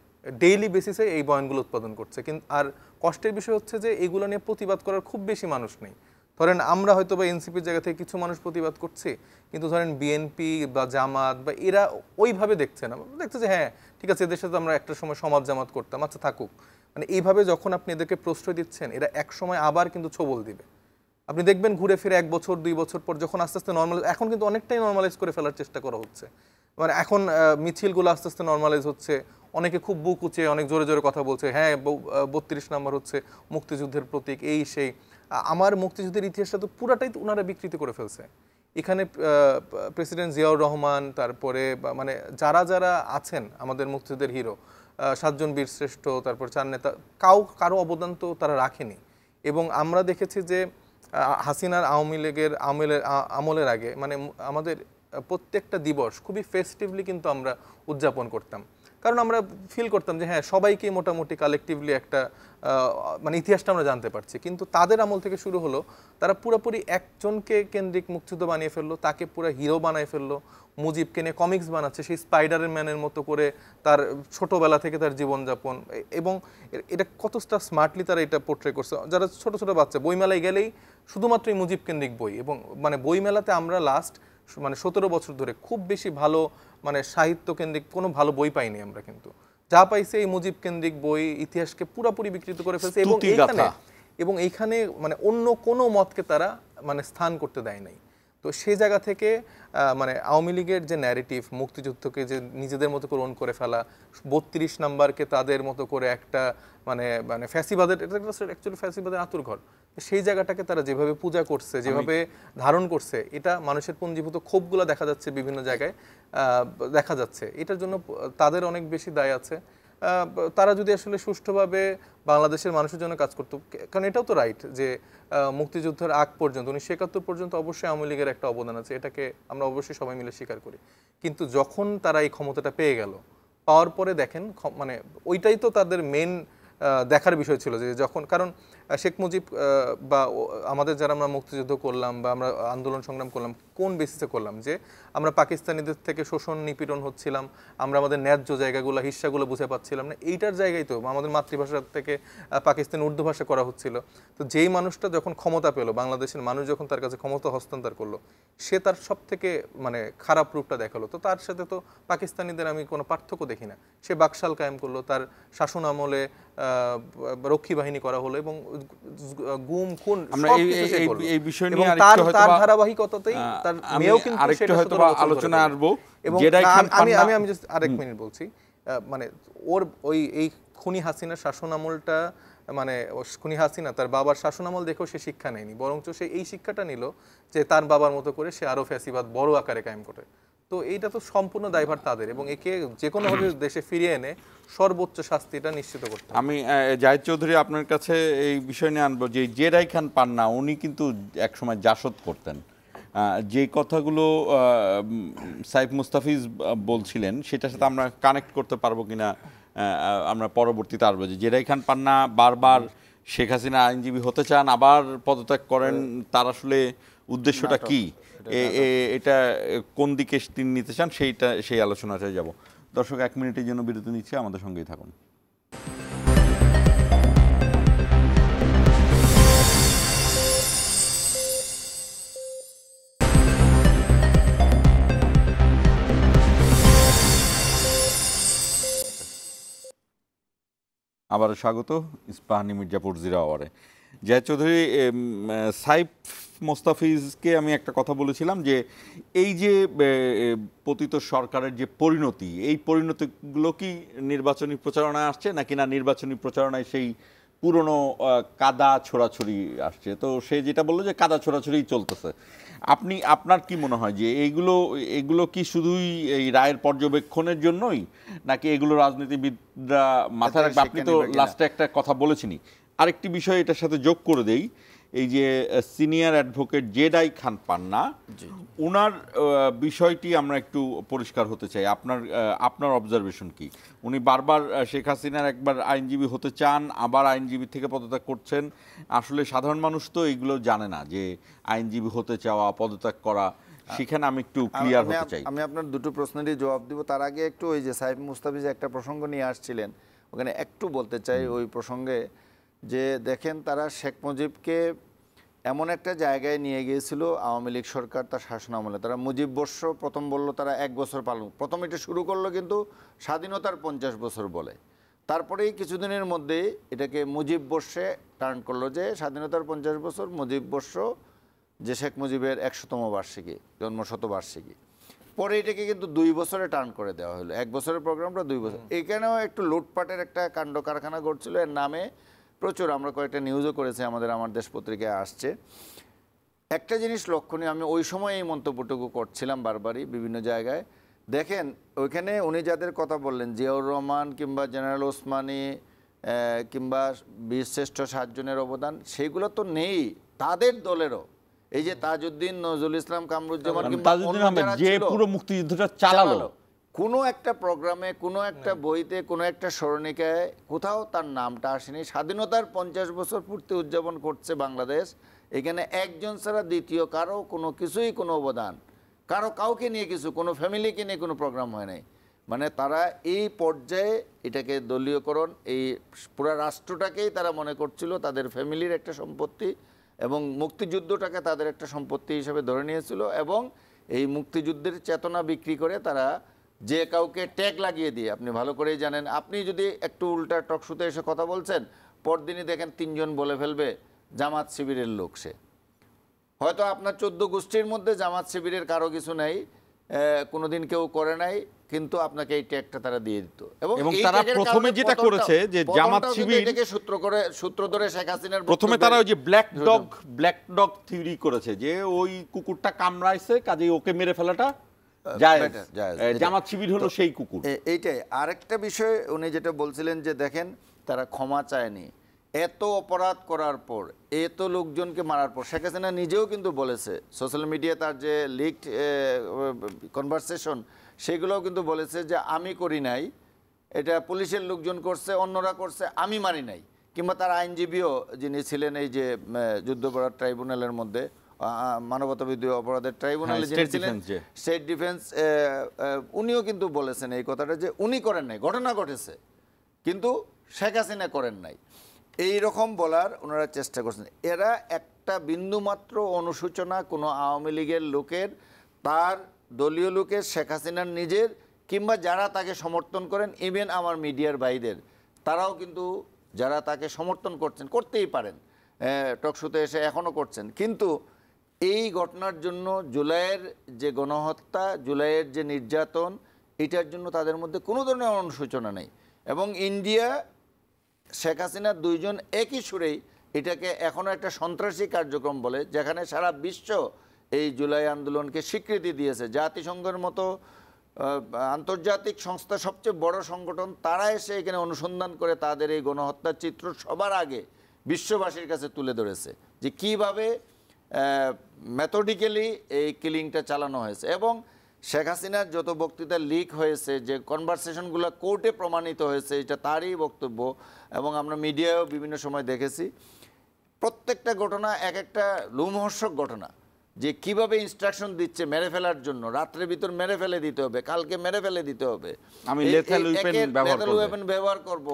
ডেইলি বেসিসে এই বয়ানগুলো উৎপাদন করছে। কিন্তু আর কষ্টের বিষয় হচ্ছে যে এগুলো নিয়ে প্রতিবাদ করার খুব বেশি মানুষ নেই। ধরেন আমরা হয়তো বা এনসিপির জায়গা থেকে কিছু মানুষ প্রতিবাদ করছি, কিন্তু ধরেন বিএনপি বা জামাত বা এরা ওইভাবে দেখছে না, দেখছে যে হ্যাঁ ঠিক আছে, এদের সাথে আমরা একটা সময় সমাজ জামাত করতাম, আচ্ছা থাকুক। মানে এইভাবে যখন আপনি এদেরকে প্রশ্রয় দিচ্ছেন, এরা এক সময় আবার কিন্তু ছোবল দিবে। আপনি দেখবেন ঘুরে ফিরে 1 বছর 2 বছর পর যখন আস্তে আস্তে নর্মালাইজ, এখন কিন্তু অনেকটাই নর্মালাইজ করে ফেলার চেষ্টা করা হচ্ছে। মানে এখন মিছিলগুলো আস্তে আস্তে নর্মালাইজ হচ্ছে, অনেকে খুব বুক উঁচিয়ে অনেক জোরে জোরে কথা বলছে, হ্যাঁ 32 নম্বর হচ্ছে মুক্তিযুদ্ধের প্রতীক, এই সেই। আমার মুক্তিযুদ্ধের ইতিহাসটা তো পুরাটাই ওনারা বিকৃতি করে ফেলছে। এখানে প্রেসিডেন্ট জিয়াউর রহমান, তারপরে মানে যারা যারা আছেন আমাদের মুক্তিযুদ্ধের হিরো, 7 জন বীর শ্রেষ্ঠ, তারপর 4 নেতা, কারো অবদান তো তারা রাখেনি। এবং আমরা দেখেছি যে হাসিনার আওয়ামী লীগের আমলের আগে মানে আমাদের প্রত্যেকটা দিবস খুবই ফেস্টিভলি কিন্তু আমরা উদযাপন করতাম। কারণ আমরা ফিল করতাম যে হ্যাঁ সবাইকে মোটামুটি কালেকটিভলি একটা মানে ইতিহাসটা আমরা জানতে পারছি, কিন্তু তাদের আমল থেকে শুরু হলো তারা পুরোপুরি একজনকে কেন্দ্রিক মুক্তিযুদ্ধ বানিয়ে ফেললো, তাকে পুরো হিরো বানিয়ে ফেললো, মুজিবকে নিয়ে কমিক্স বানাচ্ছে সেই স্পাইডার ম্যানের মতো করে তার ছোটবেলা থেকে তার জীবনযাপন, এবং এটা কতটা স্মার্টলি তারা এটা পোর্ট্রে করছে। যারা ছোট ছোট বাচ্চা বইমেলায় গেলেই শুধুমাত্র এই মুজিব কেন্দ্রিক বই, এবং মানে বইমেলাতে আমরা লাস্ট মানে 17 বছর ধরে খুব বেশি ভালো মানে সাহিত্য কেন্দ্রিক কোনো ভালো বই পাইনি আমরা, কিন্তু যা পাইছে এই মুজিব কেন্দ্রিক বই ইতিহাসকে পুরোপুরি বিকৃত করে ফেলছে, এবং এইখানে মানে অন্য কোনো মতকে তারা মানে স্থান করতে দেয় নাই। তো সেই জায়গা থেকে মানে আওয়ামী লীগের যে ন্যারেটিভ, মুক্তিযুদ্ধকে যে নিজেদের মতো করে ওন করে ফেলা, 32 নাম্বারকে তাদের মতো করে একটা মানে মানে ফ্যাসিবাদের, এটা অ্যাকচুয়ালি ফ্যাসিবাদের আতুরঘর, সেই জায়গাটাকে তারা যেভাবে পূজা করছে, যেভাবে ধারণ করছে, এটা মানুষের পুঞ্জীভূত ক্ষোভগুলো দেখা যাচ্ছে বিভিন্ন জায়গায় দেখা যাচ্ছে। এটার জন্য তাদের অনেক বেশি দায় আছে। তারা যদি আসলে সুষ্ঠুভাবে বাংলাদেশের মানুষের জন্য কাজ করতো, কারণ এটাও তো রাইট যে মুক্তিযুদ্ধের আগ পর্যন্ত 1971 পর্যন্ত অবশ্যই আওয়ামী লীগের একটা অবদান আছে, এটাকে আমরা অবশ্যই সবাই মিলে স্বীকার করি। কিন্তু যখন তারা এই ক্ষমতাটা পেয়ে গেল, পাওয়ার পরে দেখেন মানে ওইটাই তো তাদের মেন দেখার বিষয় ছিল যে যখন, কারণ শেখ মুজিব বা আমাদের যারা আমরা মুক্তিযুদ্ধ করলাম বা আমরা আন্দোলন সংগ্রাম করলাম কোন বেসিসে করলাম, যে আমরা পাকিস্তানিদের থেকে শোষণ নিপীড়ন হচ্ছিলাম, আমরা আমাদের ন্যায্য জায়গাগুলো হিস্সাগুলো বুঝে পাচ্ছিলাম না, এইটার জায়গায় তো আমাদের মাতৃভাষা থেকে পাকিস্তান উর্দু ভাষা করা হচ্ছিল। তো যেই মানুষটা যখন ক্ষমতা পেল, বাংলাদেশের মানুষ যখন তার কাছে ক্ষমতা হস্তান্তর করলো, সে তার সব থেকে মানে খারাপ রূপটা দেখালো। তো তার সাথে তো পাকিস্তানিদের আমি কোনো পার্থক্য দেখি না। সে বাকশাল কায়েম করলো, তার শাসন আমলে রক্ষী বাহিনী করা হলো, এবং গুম খুন এই বিষয় নিয়ে তার ধারাবাহিকতাতেই তার মেয়েও কিন্তু সেটা আলোচনা আসবো। এবং আমি জাস্ট আরেক মিনিট বলছি, মানে ওর এই খুনি হাসিনার শাসন আমলটা, মানে খুনি হাসিনা তার বাবার শাসন আমল দেখেও সে শিক্ষা নেয়নি, বরঞ্চ সে এই শিক্ষাটা নিল যে তার বাবার মতো করে সে আরো ফ্যাসিবাদ বড় আকারে কায়েম করে। তো এইটা তো সম্পূর্ণ দায়ভার তাদের, এবং একে যে কোনোভাবে দেশে ফিরিয়ে এনে সর্বোচ্চ শাস্তিটা নিশ্চিত করতে হবে। আমি জাহিদ চৌধুরী আপনার কাছে এই বিষয় নিয়ে আনবো যে জেরাই খান পান্না উনি কিন্তু একসময় জাসদ করতেন, যে কথাগুলো সাইফ মুস্তাফিজ বলছিলেন সেটার সাথে আমরা কানেক্ট করতে পারবো কিনা আমরা পরবর্তীতে আসবো। যে জেরাই খান পান্না বারবার শেখ হাসিনা আইনজীবী হতে চান, আবার পদত্যাগ করেন, তার আসলে উদ্দেশ্যটা কি, এটা কোন দিকে তিনি নিতে চান, সেই আলোচনাটায় যাব। দর্শক 1 মিনিটের জন্য বিরতি নিচ্ছে, আমাদের সঙ্গেই থাকুন। আবার স্বাগত ইস্পাহানি মির্জাপুর জিরা আওয়ারে। জাহিদ চৌধুরী, সাইফ মোস্তাফিজকে আমি একটা কথা বলেছিলাম যে এই যে পতিত সরকারের যে পরিণতি, এই পরিণতিগুলো কি নির্বাচনী প্রচারণায় আসছে নাকি না নির্বাচনী প্রচারণায় সেই পুরনো কাদা ছোড়াছড়ি আসছে? তো সে যেটা বললো যে কাদা ছোড়াছড়িই চলতেছে। আপনার কি মনে হয় যে এগুলো কি শুধুই এই রায়ের পর্যবেক্ষণের জন্যই, নাকি এগুলো রাজনীতিবিদরা মাথায় রাখবে? আপনি তো লাস্টে একটা কথা বলেছিনি, আরেকটি বিষয় এটার সাথে যোগ করে দেই, এই যে সিনিয়র অ্যাডভোকেট জেরাই খান পান্না, ওনার বিষয়টি আমরা একটু পরিষ্কার হতে চাই। আপনার অবজারভেশন কি? উনি বারবার শেখ হাসিনার একবার আইনজীবী হতে চান, আবার আইনজীবী থেকে পদত্যাগ করছেন। আসলে সাধারণ মানুষ তো এগুলো জানে না যে আইনজীবী হতে চাওয়া, পদত্যাগ করা, সেখানে আমি একটু ক্লিয়ার হতে চাই। আমি আপনার দুটো প্রশ্নেরই জবাব দিব। তার আগে একটু ওই যে সাইফ মুস্তাফিজ একটা প্রসঙ্গ নিয়ে আসছিলেন, ওখানে একটু বলতে চাই ওই প্রসঙ্গে, যে দেখেন তারা শেখ মুজিবকে এমন একটা জায়গায় নিয়ে গিয়েছিল আওয়ামী লীগ সরকার তার শাসন আমলে। তারা মুজিব বর্ষ প্রথম বলল, তারা 1 বছর পালন, প্রথম এটা শুরু করলো কিন্তু স্বাধীনতার 50 বছর বলে, তারপরেই কিছুদিনের মধ্যে এটাকে মুজিব বর্ষে টার্ন করলো, যে স্বাধীনতার 50 বছর মুজিব বর্ষ, যে শেখ মুজিবের 100তম বার্ষিকী, জন্মশতবার্ষিকী। পরে এটাকে কিন্তু 2 বছরে টার্ন করে দেওয়া হলো, 1 বছরের প্রোগ্রামটা 2 বছর। এখানেও একটু লুটপাটের একটা কাণ্ড কারখানা ঘটছিল, এর নামে প্রচুর, আমরা কয়েকটা নিউজও করেছি, আমার দেশ পত্রিকায় আসছে। একটা জিনিস লক্ষণীয়, আমি ওই সময় এই মন্তব্যটুকু করছিলাম বারবারই বিভিন্ন জায়গায়, দেখেন ওইখানে উনি যাদের কথা বললেন, জিয়াউর রহমান কিংবা জেনারেল ওসমানী কিংবা বীরশ্রেষ্ঠ 7 জনের অবদান, সেইগুলো তো নেই তাদের দলেরও। এই যে তাজউদ্দিন, নজরুল ইসলাম, কামরুজ্জামান, কিংবা যে পুরো মুক্তিযুদ্ধটা চালালো, কোনো একটা প্রোগ্রামে, কোনো একটা বইতে, কোনো একটা স্মরণিকায় কোথাও তার নামটা আসেনি। স্বাধীনতার 50 বছর পূর্তি উদযাপন করছে বাংলাদেশ, এখানে একজন ছাড়া দ্বিতীয় কারো কোনো কিছুই, কোনো অবদান, কাউকে নিয়ে কিছু, কোনো ফ্যামিলিকে নিয়ে কোনো প্রোগ্রাম হয় নাই। মানে তারা এই পর্যায়ে এটাকে দলীয়করণ, এই পুরা রাষ্ট্রটাকেই তারা মনে করছিল তাদের ফ্যামিলির একটা সম্পত্তি, এবং মুক্তিযুদ্ধটাকে তাদের একটা সম্পত্তি হিসেবে ধরে নিয়েছিল, এবং এই মুক্তিযুদ্ধের চেতনা বিক্রি করে তারা যে কাউকে ট্যাগ লাগিয়ে দিয়ে, আপনি ভালো করেই জানেন, আপনি যদি একটু উল্টা টকশুতে এসে কথা বলছেন, পরদিনই দেখেন 3 জন বলে ফেলবে জামাত শিবিরের লোক সে। হয়তো আপনার 14 গোষ্ঠীর মধ্যে জামাত শিবিরের কারো কিছু নাই, কোনোদিন কেউ করে নাই, কিন্তু আপনাকে এই ট্যাগটা তারা দিয়ে দিত। এবং তারা প্রথমে যেটা করেছে যে জামাত শিবির এটাকে সূত্র ধরে শেখ হাসিনার প্রথমে তারা ওই যে ব্ল্যাক ডগ থিওরি করেছে, যে ওই কুকুরটা কামড়াইছে কাজেই ওকে মেরে ফেলাটা জায়েজ, জামাত শিবির হলো সেই কুকুর। এইটাই আরেকটা বিষয় উনি যেটা বলছিলেন, যে দেখেন তারা ক্ষমা চায়নি এত অপরাধ করার পর, এত লোকজনকে মারার পর। শেখ হাসিনা নিজেও কিন্তু বলেছে, সোশ্যাল মিডিয়া তার যে লিকড কনভারসেশন, সেগুলোও কিন্তু বলেছে যে আমি করি নাই, এটা পুলিশের লোকজন করছে, অন্যরা করছে, আমি মারি নাই। কিংবা তার আইনজীবীও যিনি ছিলেন এই যে যুদ্ধাপরাধ ট্রাইব্যুনালের মধ্যে, মানবতাবিরোধী অপরাধের ট্রাইব্যুনালে যিনি ছিলেন, স্টেট ডিফেন্স, উনিও কিন্তু বলেছেন এই কথাটা, যে উনি করেন নাই, ঘটনা ঘটেছে কিন্তু শেখ হাসিনা করেন নাই, এই রকম বলার ওনারা চেষ্টা করছেন। এরা একটা বিন্দুমাত্র অনুশোচনা কোনো আওয়ামী লীগের লোকের, তার দলীয় লোকের, শেখ হাসিনার নিজের, কিংবা যারা তাকে সমর্থন করেন, ইভেন আমার মিডিয়ার ভাইদের, তারাও কিন্তু যারা তাকে সমর্থন করছেন, করতেই পারেন, টকশোতে এসে এখনও করছেন, কিন্তু এই ঘটনার জন্য, জুলাইয়ের যে গণহত্যা, জুলাইয়ের যে নির্যাতন, এটার জন্য তাদের মধ্যে কোনো ধরনের অনুশোচনা নেই। এবং ইন্ডিয়া, শেখ হাসিনার 2 জন একই সুরেই এটাকে এখনও একটা সন্ত্রাসী কার্যক্রম বলে, যেখানে সারা বিশ্ব এই জুলাই আন্দোলনকে স্বীকৃতি দিয়েছে। জাতিসংঘের মতো আন্তর্জাতিক সংস্থা, সবচেয়ে বড় সংগঠন, তারা এসে এখানে অনুসন্ধান করে তাদের এই গণহত্যার চিত্র সবার আগে বিশ্ববাসীর কাছে তুলে ধরেছে, যে কীভাবে মেথডিক্যালি এই কিলিংটা চালানো হয়েছে। এবং শেখ হাসিনার যত বক্তৃতা লিক হয়েছে, যে কনভারসেশনগুলো কোর্টে প্রমাণিত হয়েছে, এটা তারই বক্তব্য, এবং আমরা মিডিয়ায়ও বিভিন্ন সময় দেখেছি। প্রত্যেকটা ঘটনা এক একটা লোমহর্ষক ঘটনা, যে কিভাবে ইনস্ট্রাকশন দিচ্ছে মেরে ফেলার জন্য, রাত্রের ভিতর মেরে ফেলে দিতে হবে, কালকে মেরে ফেলে দিতে হবে, আমি লেথাল ওয়েপন ব্যবহার করব,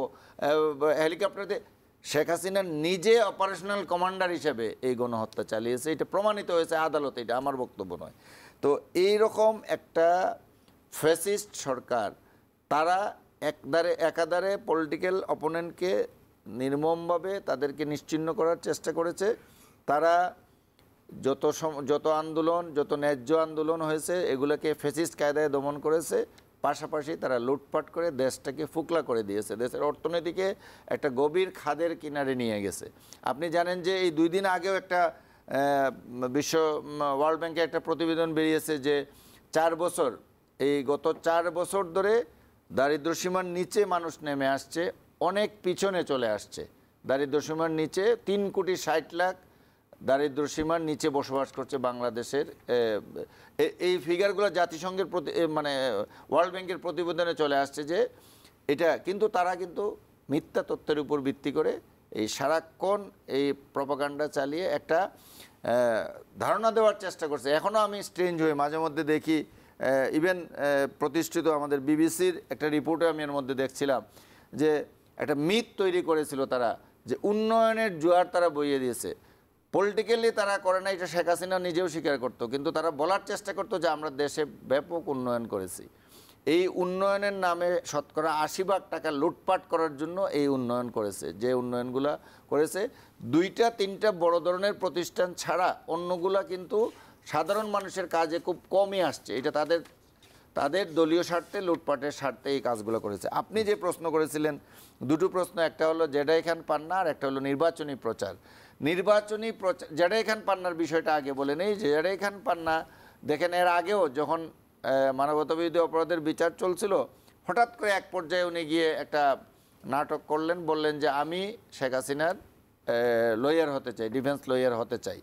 হেলিকপ্টারে। শেখ হাসিনা নিজে অপারেশনাল কমান্ডার হিসেবে এই গণহত্যা চালিয়েছে, এটা প্রমাণিত হয়েছে আদালতে, এটা আমার বক্তব্য নয়। তো এই রকম একটা ফ্যাসিস্ট সরকার, তারা একাধারে পলিটিক্যাল অপোনেন্টকে নির্মমভাবে তাদেরকে নিশ্চিহ্ন করার চেষ্টা করেছে। তারা যত আন্দোলন, যত ন্যায্য আন্দোলন হয়েছে, এগুলোকে ফ্যাসিস্ট কায়দায় দমন করেছে। পাশাপাশি তারা লুটপাট করে দেশটাকে ফুকলা করে দিয়েছে, দেশের অর্থনীতিকে একটা গভীর খাদের কিনারে নিয়ে গেছে। আপনি জানেন যে এই 2 দিন আগেও একটা ওয়ার্ল্ড ব্যাংকে একটা প্রতিবেদন বেরিয়েছে, যে 4 বছর, এই গত 4 বছর ধরে দারিদ্র্যসীমার নিচে মানুষ নেমে আসছে, অনেক পিছনে চলে আসছে। দারিদ্র্যসীমার নিচে 3,60,00,000 দারিদ্র্যসীমার নিচে বসবাস করছে বাংলাদেশের। এই ফিগারগুলো জাতিসংঘের মানে ওয়ার্ল্ড ব্যাংকের প্রতিবেদনে চলে আসছে, যে এটা কিন্তু তারা কিন্তু মিথ্যা তথ্যের উপর ভিত্তি করে এই সারাক্ষণ এই প্রপাগান্ডা চালিয়ে একটা ধারণা দেওয়ার চেষ্টা করছে। এখনও আমি স্ট্রেঞ্জ হয়ে মাঝে মধ্যে দেখি, ইভেন প্রতিষ্ঠিত আমাদের বিবিসির একটা রিপোর্টে আমি এর মধ্যে দেখছিলাম, যে একটা মিথ তৈরি করেছিল তারা, যে উন্নয়নের জোয়ার তারা বইয়ে দিয়েছে। পলিটিক্যালি তারা করে না, এটা শেখ হাসিনা নিজেও স্বীকার করতো, কিন্তু তারা বলার চেষ্টা করতো যে আমরা দেশে ব্যাপক উন্নয়ন করেছি। এই উন্নয়নের নামে শতকরা 80 ভাগ টাকা লুটপাট করার জন্য এই উন্নয়ন করেছে। যে উন্নয়নগুলা করেছে 2-3টা বড় ধরনের প্রতিষ্ঠান ছাড়া অন্যগুলা কিন্তু সাধারণ মানুষের কাজে খুব কমই আসছে। এটা তাদের দলীয় স্বার্থে, লুটপাটের স্বার্থে এই কাজগুলো করেছে। আপনি যে প্রশ্ন করেছিলেন, 2টো প্রশ্ন, একটা হলো জেডাই খান পান্না আর একটা হলো নির্বাচনী প্রচার। জেডাই খান পান্নার বিষয়টা আগে বলে নেই। জেডাই খান পান্না দেখেন, এর আগেও যখন মানবতাবিরোধী অপরাধের বিচার চলছিল, হঠাৎ করে এক পর্যায়ে উনি গিয়ে একটা নাটক করলেন, বললেন যে আমি শেখ হাসিনার লয়ার হতে চাই, ডিফেন্স লয়ার হতে চাই।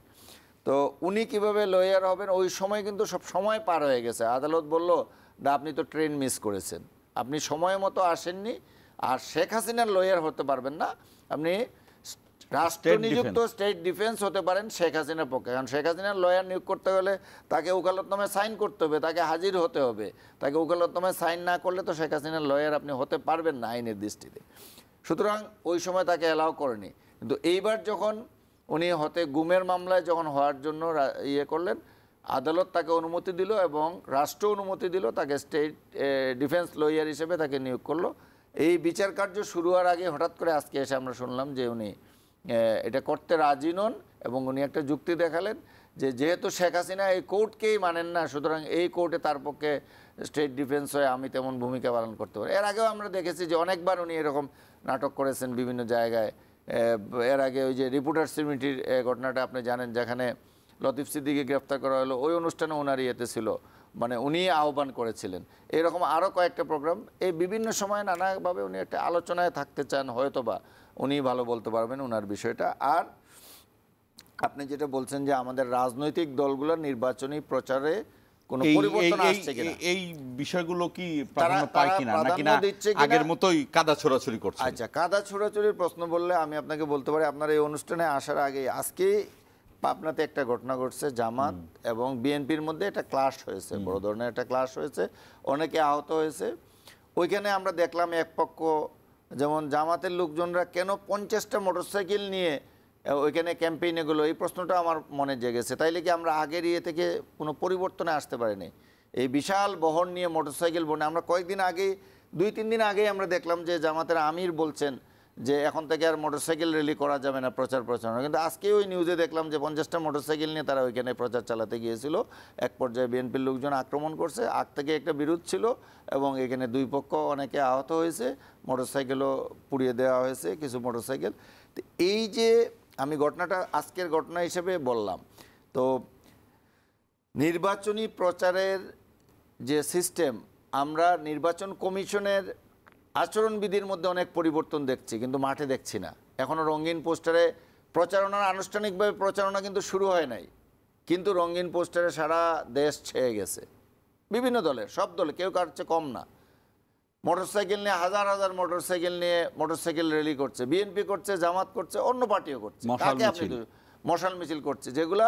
তো উনি কিভাবে লয়ার হবেন, ওই সময় কিন্তু সব সময় পার হয়ে গেছে। আদালত বলল আপনি তো ট্রেন মিস করেছেন, আপনি সময় মতো আসেননি, আর শেখ হাসিনার লয়ার হতে পারবেন না, আপনি রাষ্ট্র নিযুক্ত স্টেট ডিফেন্স হতে পারেন শেখ হাসিনার পক্ষে। কারণ শেখ হাসিনার লয়ার নিয়োগ করতে গেলে তাকে ওকালতনামায় সাইন করতে হবে, তাকে হাজির হতে হবে, তাকে ওকালতনামায় সাইন না করলে তো শেখ হাসিনার লয়ার আপনি হতে পারবেন না আইনের দৃষ্টিতে। সুতরাং ওই সময় তাকে অ্যালাউ করেনি। কিন্তু এইবার যখন উনি হতে গুমের মামলায় যখন হওয়ার জন্য ইয়ে করলেন, আদালত তাকে অনুমতি দিল এবং রাষ্ট্র অনুমতি দিল, তাকে স্টেট ডিফেন্স লয়ার হিসেবে তাকে নিয়োগ করলো। এই বিচার কার্য শুরু হওয়ার আগে হঠাৎ করে আজকে এসে আমরা শুনলাম যে উনি এটা করতে রাজি নন, এবং উনি একটা যুক্তি দেখালেন যে যেহেতু শেখ হাসিনা এই কোর্টকেই মানেন না, সুতরাং এই কোর্টে তার পক্ষে স্টেট ডিফেন্স হয়ে আমি তেমন ভূমিকা পালন করতে পারি। এর আগেও আমরা দেখেছি যে অনেকবার উনি এরকম নাটক করেছেন বিভিন্ন জায়গায়। এর আগে ওই যে রিপোর্টার সিমিটির ঘটনাটা আপনি জানেন, যেখানে লতিফ সিদ্দিকী গ্রেফতার করা হলো, ওই অনুষ্ঠানে ওনার ইয়েতে ছিল, মানে উনি আহ্বান করেছিলেন। এরকম আরও কয়েকটা প্রোগ্রাম, এই বিভিন্ন সময় নানাভাবে উনি একটা আলোচনায় থাকতে চান, হয়তো বা উনি ভালো বলতে পারবেন ওনার বিষয়টা। আর আপনি যেটা বলছেন যে আমাদের রাজনৈতিক দলগুলোর নির্বাচনী প্রচারে কোনো পরিবর্তন আসছে কিনা, এই বিষয়গুলো কি প্রাধান্য পায় কিনা, নাকি না আগের মতোই কাদা ছোড়াছুড়ি করছে? আচ্ছা, কাদা ছোড়াছুড়ির প্রশ্ন বললে আমি আপনাকে বলতে পারি, আপনার এই অনুষ্ঠানে আসার আগে আজকে পাবনাতে একটা ঘটনা ঘটছে, জামাত এবং বিএনপির মধ্যে একটা ক্লাশ হয়েছে, বড় ধরনের একটা ক্লাশ হয়েছে, অনেকে আহত হয়েছে। ওইখানে আমরা দেখলাম এক পক্ষ, যেমন জামাতের লোকজনরা কেন 50টা মোটরসাইকেল নিয়ে ওইখানে ক্যাম্পেইনে গেলো, এই প্রশ্নটা আমার মনে জেগেছে। তাইলে কি আমরা আগের ইয়ে থেকে কোনো পরিবর্তনে আসতে পারিনি? এই বিশাল বহর নিয়ে মোটরসাইকেল বনে আমরা কয়েকদিন আগে, 2-3 দিন আগেই আমরা দেখলাম যে জামাতের আমির বলছেন যে এখন থেকে আর মোটরসাইকেল র্যালি করা যাবে না, প্রচারণা। কিন্তু আজকে ওই নিউজে দেখলাম যে 50টা মোটরসাইকেল নিয়ে তারা ওইখানে প্রচার চালাতে গিয়েছিল। এক পর্যায়ে বিএনপির লোকজন আক্রমণ করছে, আগ থেকে একটা বিরোধ ছিল এবং এখানে দুই পক্ষ অনেকে আহত হয়েছে, মোটরসাইকেলও পুড়িয়ে দেওয়া হয়েছে কিছু মোটরসাইকেল। তো এই যে আমি ঘটনাটা আজকের ঘটনা হিসেবে বললাম, তো নির্বাচনী প্রচারের যে সিস্টেম, আমরা নির্বাচন কমিশনের আচরণবিধির মধ্যে অনেক পরিবর্তন দেখছি, কিন্তু মাঠে দেখছি না। এখনও রঙিন পোস্টারে প্রচারণার আনুষ্ঠানিকভাবে প্রচারণা কিন্তু শুরু হয় নাই, কিন্তু রঙিন পোস্টারে সারা দেশ ছেয়ে গেছে, বিভিন্ন দলের, সব দলে, কেউ কার চেয়ে কম না। মোটরসাইকেল নিয়ে হাজার হাজার মোটরসাইকেল নিয়ে মোটরসাইকেল র্যালি করছে, বিএনপি করছে, জামাত করছে, অন্য পার্টিও করছে, মশাল মিছিল করছে, যেগুলা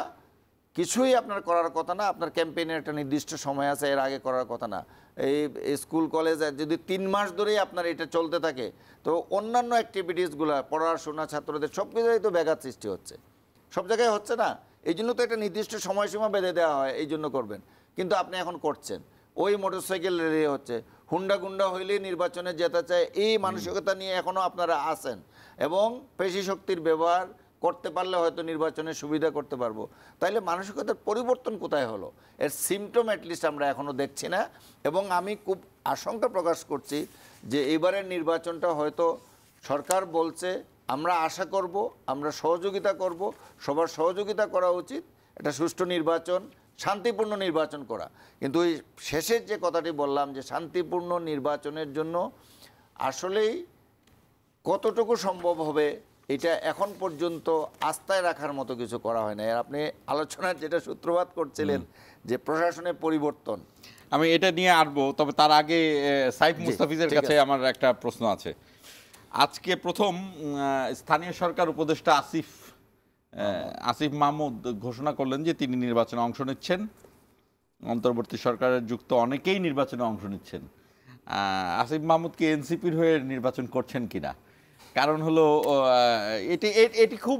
কিছুই আপনার করার কথা না। আপনার ক্যাম্পেইনের একটা নির্দিষ্ট সময় আছে, এর আগে করার কথা না। এই স্কুল কলেজ যদি 3 মাস ধরেই আপনার এটা চলতে থাকে, তো অন্যান্য অ্যাক্টিভিটিসগুলো, পড়াশোনা, ছাত্রদের সব কিছুই তো ব্যাঘাত সৃষ্টি হচ্ছে, সব জায়গায় হচ্ছে না। এই জন্য তো একটা নির্দিষ্ট সময়সীমা বেঁধে দেওয়া হয়, এই জন্য করবেন, কিন্তু আপনি এখন করছেন। ওই মোটরসাইকেল র্যালি হচ্ছে, হুন্ডা গুন্ডা হইলেই নির্বাচনে যেতে চায়, এই মানসিকতা নিয়ে এখনও আপনারা আছেন। এবং পেশি শক্তির ব্যবহার করতে পারলে হয়তো নির্বাচনে সুবিধা করতে পারবো, তাইলে মানসিকতার পরিবর্তন কোথায় হলো? এর সিমটম অ্যাটলিস্ট আমরা এখনও দেখছি না। এবং আমি খুব আশঙ্কা প্রকাশ করছি যে এবারের নির্বাচনটা হয়তো সরকার বলছে আমরা আশা করব, আমরা সহযোগিতা করব, সবার সহযোগিতা করা উচিত, এটা সুষ্ঠু নির্বাচন, শান্তিপূর্ণ নির্বাচন করা। কিন্তু ওই শেষের যে কথাটি বললাম যে শান্তিপূর্ণ নির্বাচনের জন্য আসলেই কতটুকু সম্ভব হবে, এটা এখন পর্যন্ত আস্থায় রাখার মতো কিছু করা হয় না। আর আপনি আলোচনার যেটা সূত্রপাত করছিলেন যে প্রশাসনের পরিবর্তন, আমি এটা নিয়ে আসবো, তবে তার আগে সাইফ মুস্তাফিজের কাছে আমার একটা প্রশ্ন আছে। আজকে প্রথম স্থানীয় সরকার উপদেষ্টা আসিফ মাহমুদ ঘোষণা করলেন যে তিনি নির্বাচনে অংশ নিচ্ছেন, অন্তর্বর্তী সরকারের যুক্ত অনেকেই নির্বাচনে অংশ নিচ্ছেন। আসিফ মাহমুদকে এনসিপির হয়ে নির্বাচন করছেন কিনা? কারণ হলো এটি খুব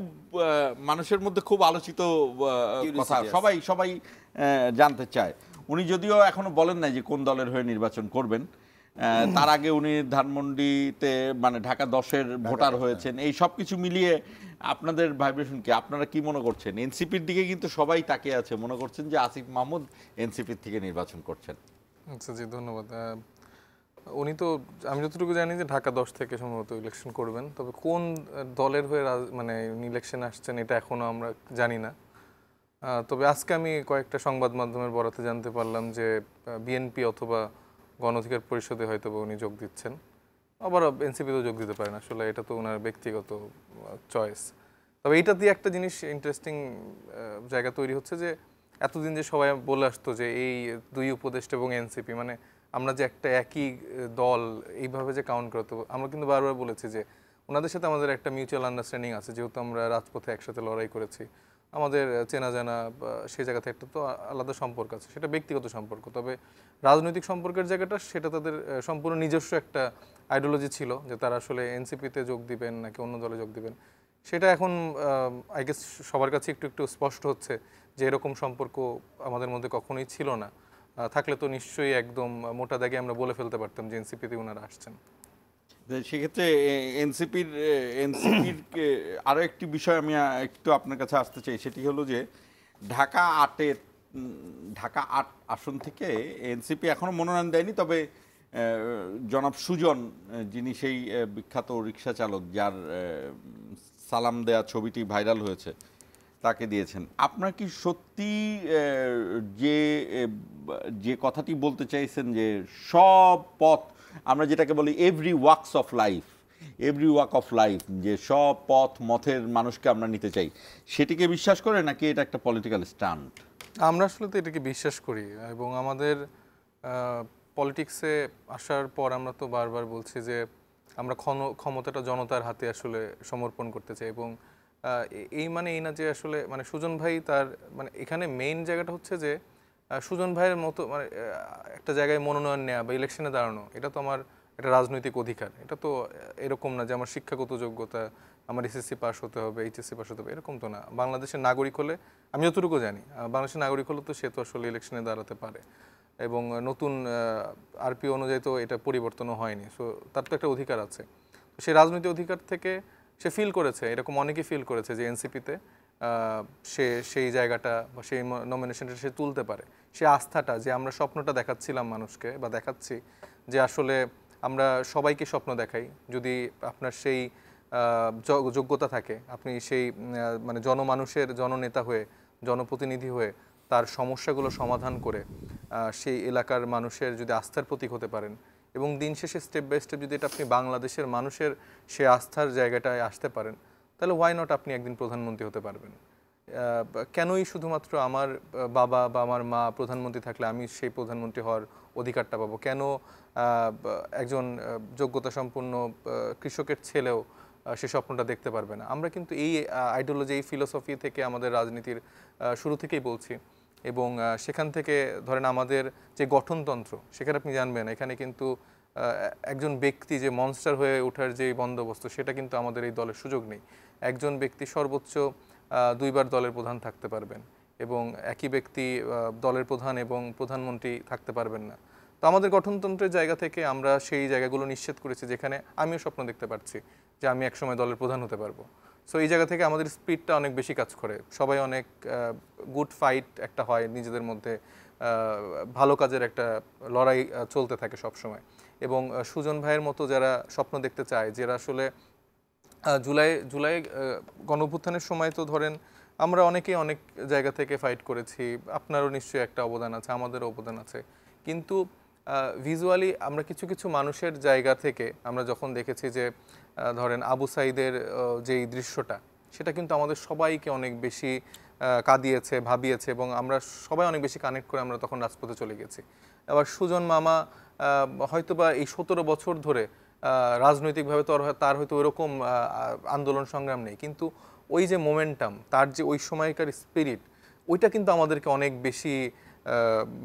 মানুষের মধ্যে খুব আলোচিত কথা, সবাই জানতে চায়। উনি যদিও এখনো বলেন নাই যে কোন দলের হয়ে নির্বাচন করবেন, তার আগে উনি ধানমন্ডিতে মানে ঢাকা 10-এর ভোটার হয়েছেন। এই সব কিছু মিলিয়ে আপনাদের ভাইব্রেশন কি? আপনারা কি মনে করছেন? এনসিপির দিকে কিন্তু সবাই তাকিয়ে আছে, মনে করছেন যে আসিফ মাহমুদ এনসিপির থেকে নির্বাচন করছেন। আচ্ছা জি, ধন্যবাদ। উনি তো, আমি যতটুকু জানি যে ঢাকা 10 থেকে সম্ভবত ইলেকশন করবেন, তবে কোন দলের হয়ে মানে ইলেকশন আসছেন এটা এখনও আমরা জানি না। তবে আজকে আমি কয়েকটা সংবাদ মাধ্যমের বরাতে জানতে পারলাম যে বিএনপি অথবা গণ অধিকার পরিষদে হয়তো উনি যোগ দিচ্ছেন, আবার এনসিপিতেও যোগ দিতে পারেন, আসলে এটা তো ওনার ব্যক্তিগত চয়েস। তবে এটা দিয়ে একটা জিনিস ইন্টারেস্টিং জায়গা তৈরি হচ্ছে যে এতদিন যে সবাই বলে আসতো যে এই দুই উপদেষ্টা এবং এনসিপি মানে আমরা যে একটা একই দল এইভাবে যে কাউন্ট করতো, আমরা কিন্তু বারবার বলেছি যে ওনাদের সাথে আমাদের একটা মিউচুয়াল আন্ডারস্ট্যান্ডিং আছে, যেহেতু আমরা রাজপথে একসাথে লড়াই করেছি, আমাদের চেনা জানা সেই জায়গাতে একটা তো আলাদা সম্পর্ক আছে, সেটা ব্যক্তিগত সম্পর্ক। তবে রাজনৈতিক সম্পর্কের জায়গাটা সেটা তাদের সম্পূর্ণ নিজস্ব একটা আইডিওলজি ছিল যে তারা আসলে এনসিপিতে যোগ দিবেন নাকি অন্য দলে যোগ দিবেন, সেটা এখন আই গেস সবার কাছে একটু একটু স্পষ্ট হচ্ছে যে এরকম সম্পর্ক আমাদের মধ্যে কখনোই ছিল না। থাকলে তো নিশ্চয়ই একদম মোটা দাগে আমরা বলে ফেলতে পারতাম যে এনসিপিতে ওনারা আসছেন। সেক্ষেত্রে এনসিপির আরও একটি বিষয় আমি একটু আপনার কাছে আসতে চাই, সেটি হলো যে ঢাকা 8 আসন থেকে এনসিপি এখনও মনোনয়ন দেয়নি, তবে জনাব সুজন যিনি সেই বিখ্যাত রিক্সা চালক যার সালাম দেয়া ছবিটি ভাইরাল হয়েছে তাকে দিয়েছেন। আপনার কি সত্যি যে কথাটি বলতে চাইছেন যে সব পথ, আমরা যেটাকে বলি এভরি ওয়াক অফ লাইফ, যে সব পথ মথের মানুষকে আমরা নিতে চাই, সেটিকে বিশ্বাস করে নাকি এটা একটা পলিটিক্যাল স্টান্ট? আমরা আসলে তো এটাকে বিশ্বাস করি, এবং আমাদের পলিটিক্সে আসার পর আমরা তো বারবার বলছি যে আমরা ক্ষমতাটা জনতার হাতে আসলে সমর্পণ করতে চাই। এবং এই না যে আসলে মানে সুজন ভাই তার মানে এখানে মেইন জায়গাটা হচ্ছে যে সুজন ভাইয়ের মতো মানে একটা জায়গায় মনোনয়ন নেওয়া বা ইলেকশনে দাঁড়ানো, এটা তো আমার একটা রাজনৈতিক অধিকার। এটা তো এরকম না যে আমার শিক্ষাগত যোগ্যতা, আমার এসএসসি পাস হতে হবে, এইচএসসি পাস হতে হবে, এরকম তো না। বাংলাদেশের নাগরিক হলে, আমি যতটুকু জানি, বাংলাদেশের নাগরিক হলে তো সে তো আসলে ইলেকশনে দাঁড়াতে পারে, এবং নতুন আরপিও অনুযায়ী তো এটা পরিবর্তনও হয়নি। সো তার তো একটা অধিকার আছে। সেই রাজনৈতিক অধিকার থেকে সে ফিল করেছে, এরকম অনেকেই ফিল করেছে যে এনসিপিতে সে সেই জায়গাটা বা সেই নমিনেশনটা সে তুলতে পারে। সে আস্থাটা যে আমরা স্বপ্নটা দেখাচ্ছিলাম মানুষকে বা দেখাচ্ছি, যে আসলে আমরা সবাইকে স্বপ্ন দেখাই, যদি আপনার সেই যোগ্যতা থাকে, আপনি সেই মানে জনমানুষের জননেতা হয়ে, জনপ্রতিনিধি হয়ে তার সমস্যাগুলো সমাধান করে সেই এলাকার মানুষের যদি আস্থার প্রতীক হতে পারেন, এবং দিন শেষে স্টেপ বাই স্টেপ যদি এটা আপনি বাংলাদেশের মানুষের সে আস্থার জায়গাটায় আসতে পারেন, তাহলে ওয়াই নট আপনি একদিন প্রধানমন্ত্রী হতে পারবেন। কেনই শুধুমাত্র আমার বাবা বা আমার মা প্রধানমন্ত্রী থাকলে আমি সেই প্রধানমন্ত্রী হওয়ার অধিকারটা পাবো? কেন একজন যোগ্যতা সম্পন্ন কৃষকের ছেলেও সে স্বপ্নটা দেখতে পারবে না? আমরা কিন্তু এই আইডিওলজি, এই ফিলোসফি থেকে আমাদের রাজনীতির শুরু থেকেই বলছি, এবং সেখান থেকে ধরেন আমাদের যে গঠনতন্ত্র, সেখানে আপনি জানবেন এখানে কিন্তু একজন ব্যক্তি যে মনস্টার হয়ে ওঠার যে বন্দোবস্ত, সেটা কিন্তু আমাদের এই দলের সুযোগ নেই। একজন ব্যক্তি সর্বোচ্চ 2 বার দলের প্রধান থাকতে পারবেন, এবং একই ব্যক্তি দলের প্রধান এবং প্রধানমন্ত্রী থাকতে পারবেন না। তো আমাদের গঠনতন্ত্রের জায়গা থেকে আমরা সেই জায়গাগুলো নিশ্চিত করেছি যেখানে আমিও স্বপ্ন দেখতে পারছি যে আমি একসময় দলের প্রধান হতে পারবো। সো এই জায়গা থেকে আমাদের স্পিডটা অনেক বেশি কাজ করে, সবাই অনেক গুড ফাইট একটা হয় নিজেদের মধ্যে, ভালো কাজের একটা লড়াই চলতে থাকে সব সময়। এবং সুজন ভাইয়ের মতো যারা স্বপ্ন দেখতে চায়, যারা আসলে জুলাই গণঅভ্যুত্থানের সময় তো ধরেন আমরা অনেকেই অনেক জায়গা থেকে ফাইট করেছি, আপনারও নিশ্চয়ই একটা অবদান আছে, আমাদেরও অবদান আছে, কিন্তু ভিজুয়ালি আমরা কিছু কিছু মানুষের জায়গা থেকে আমরা যখন দেখেছি যে ধরেন আবু সাইদের যেই দৃশ্যটা, সেটা কিন্তু আমাদের সবাইকে অনেক বেশি কাঁদিয়েছে, ভাবিয়েছে, এবং আমরা সবাই অনেক বেশি কানেক্ট করে আমরা তখন রাজপথে চলে গেছি। আবার সুজন মামা হয়তোবা এই 17 বছর ধরে রাজনৈতিকভাবে তো তার হয়তো ওইরকম আন্দোলন সংগ্রাম নেই, কিন্তু ওই যে মোমেন্টাম, তার যে ওই সময়কার স্পিরিট, ওইটা কিন্তু আমাদেরকে অনেক বেশি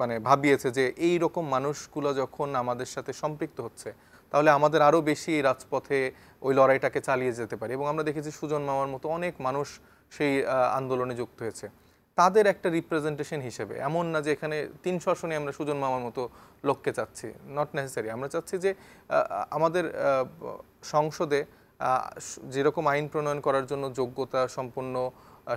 মানে ভাবিয়েছে যে এই রকম মানুষগুলো যখন আমাদের সাথে সম্পৃক্ত হচ্ছে, তাহলে আমাদের আরও বেশি রাজপথে ওই লড়াইটাকে চালিয়ে যেতে পারি। এবং আমরা দেখেছি সুজন মামার মতো অনেক মানুষ সেই আন্দোলনে যুক্ত হয়েছে, তাদের একটা রিপ্রেজেন্টেশন হিসেবে। এমন না যে এখানে 300 আসনে আমরা সুজন মামার মতো লোককে চাচ্ছি, নট নেসেসারি। আমরা চাচ্ছি যে আমাদের সংসদে যেরকম আইন প্রণয়ন করার জন্য যোগ্যতা সম্পন্ন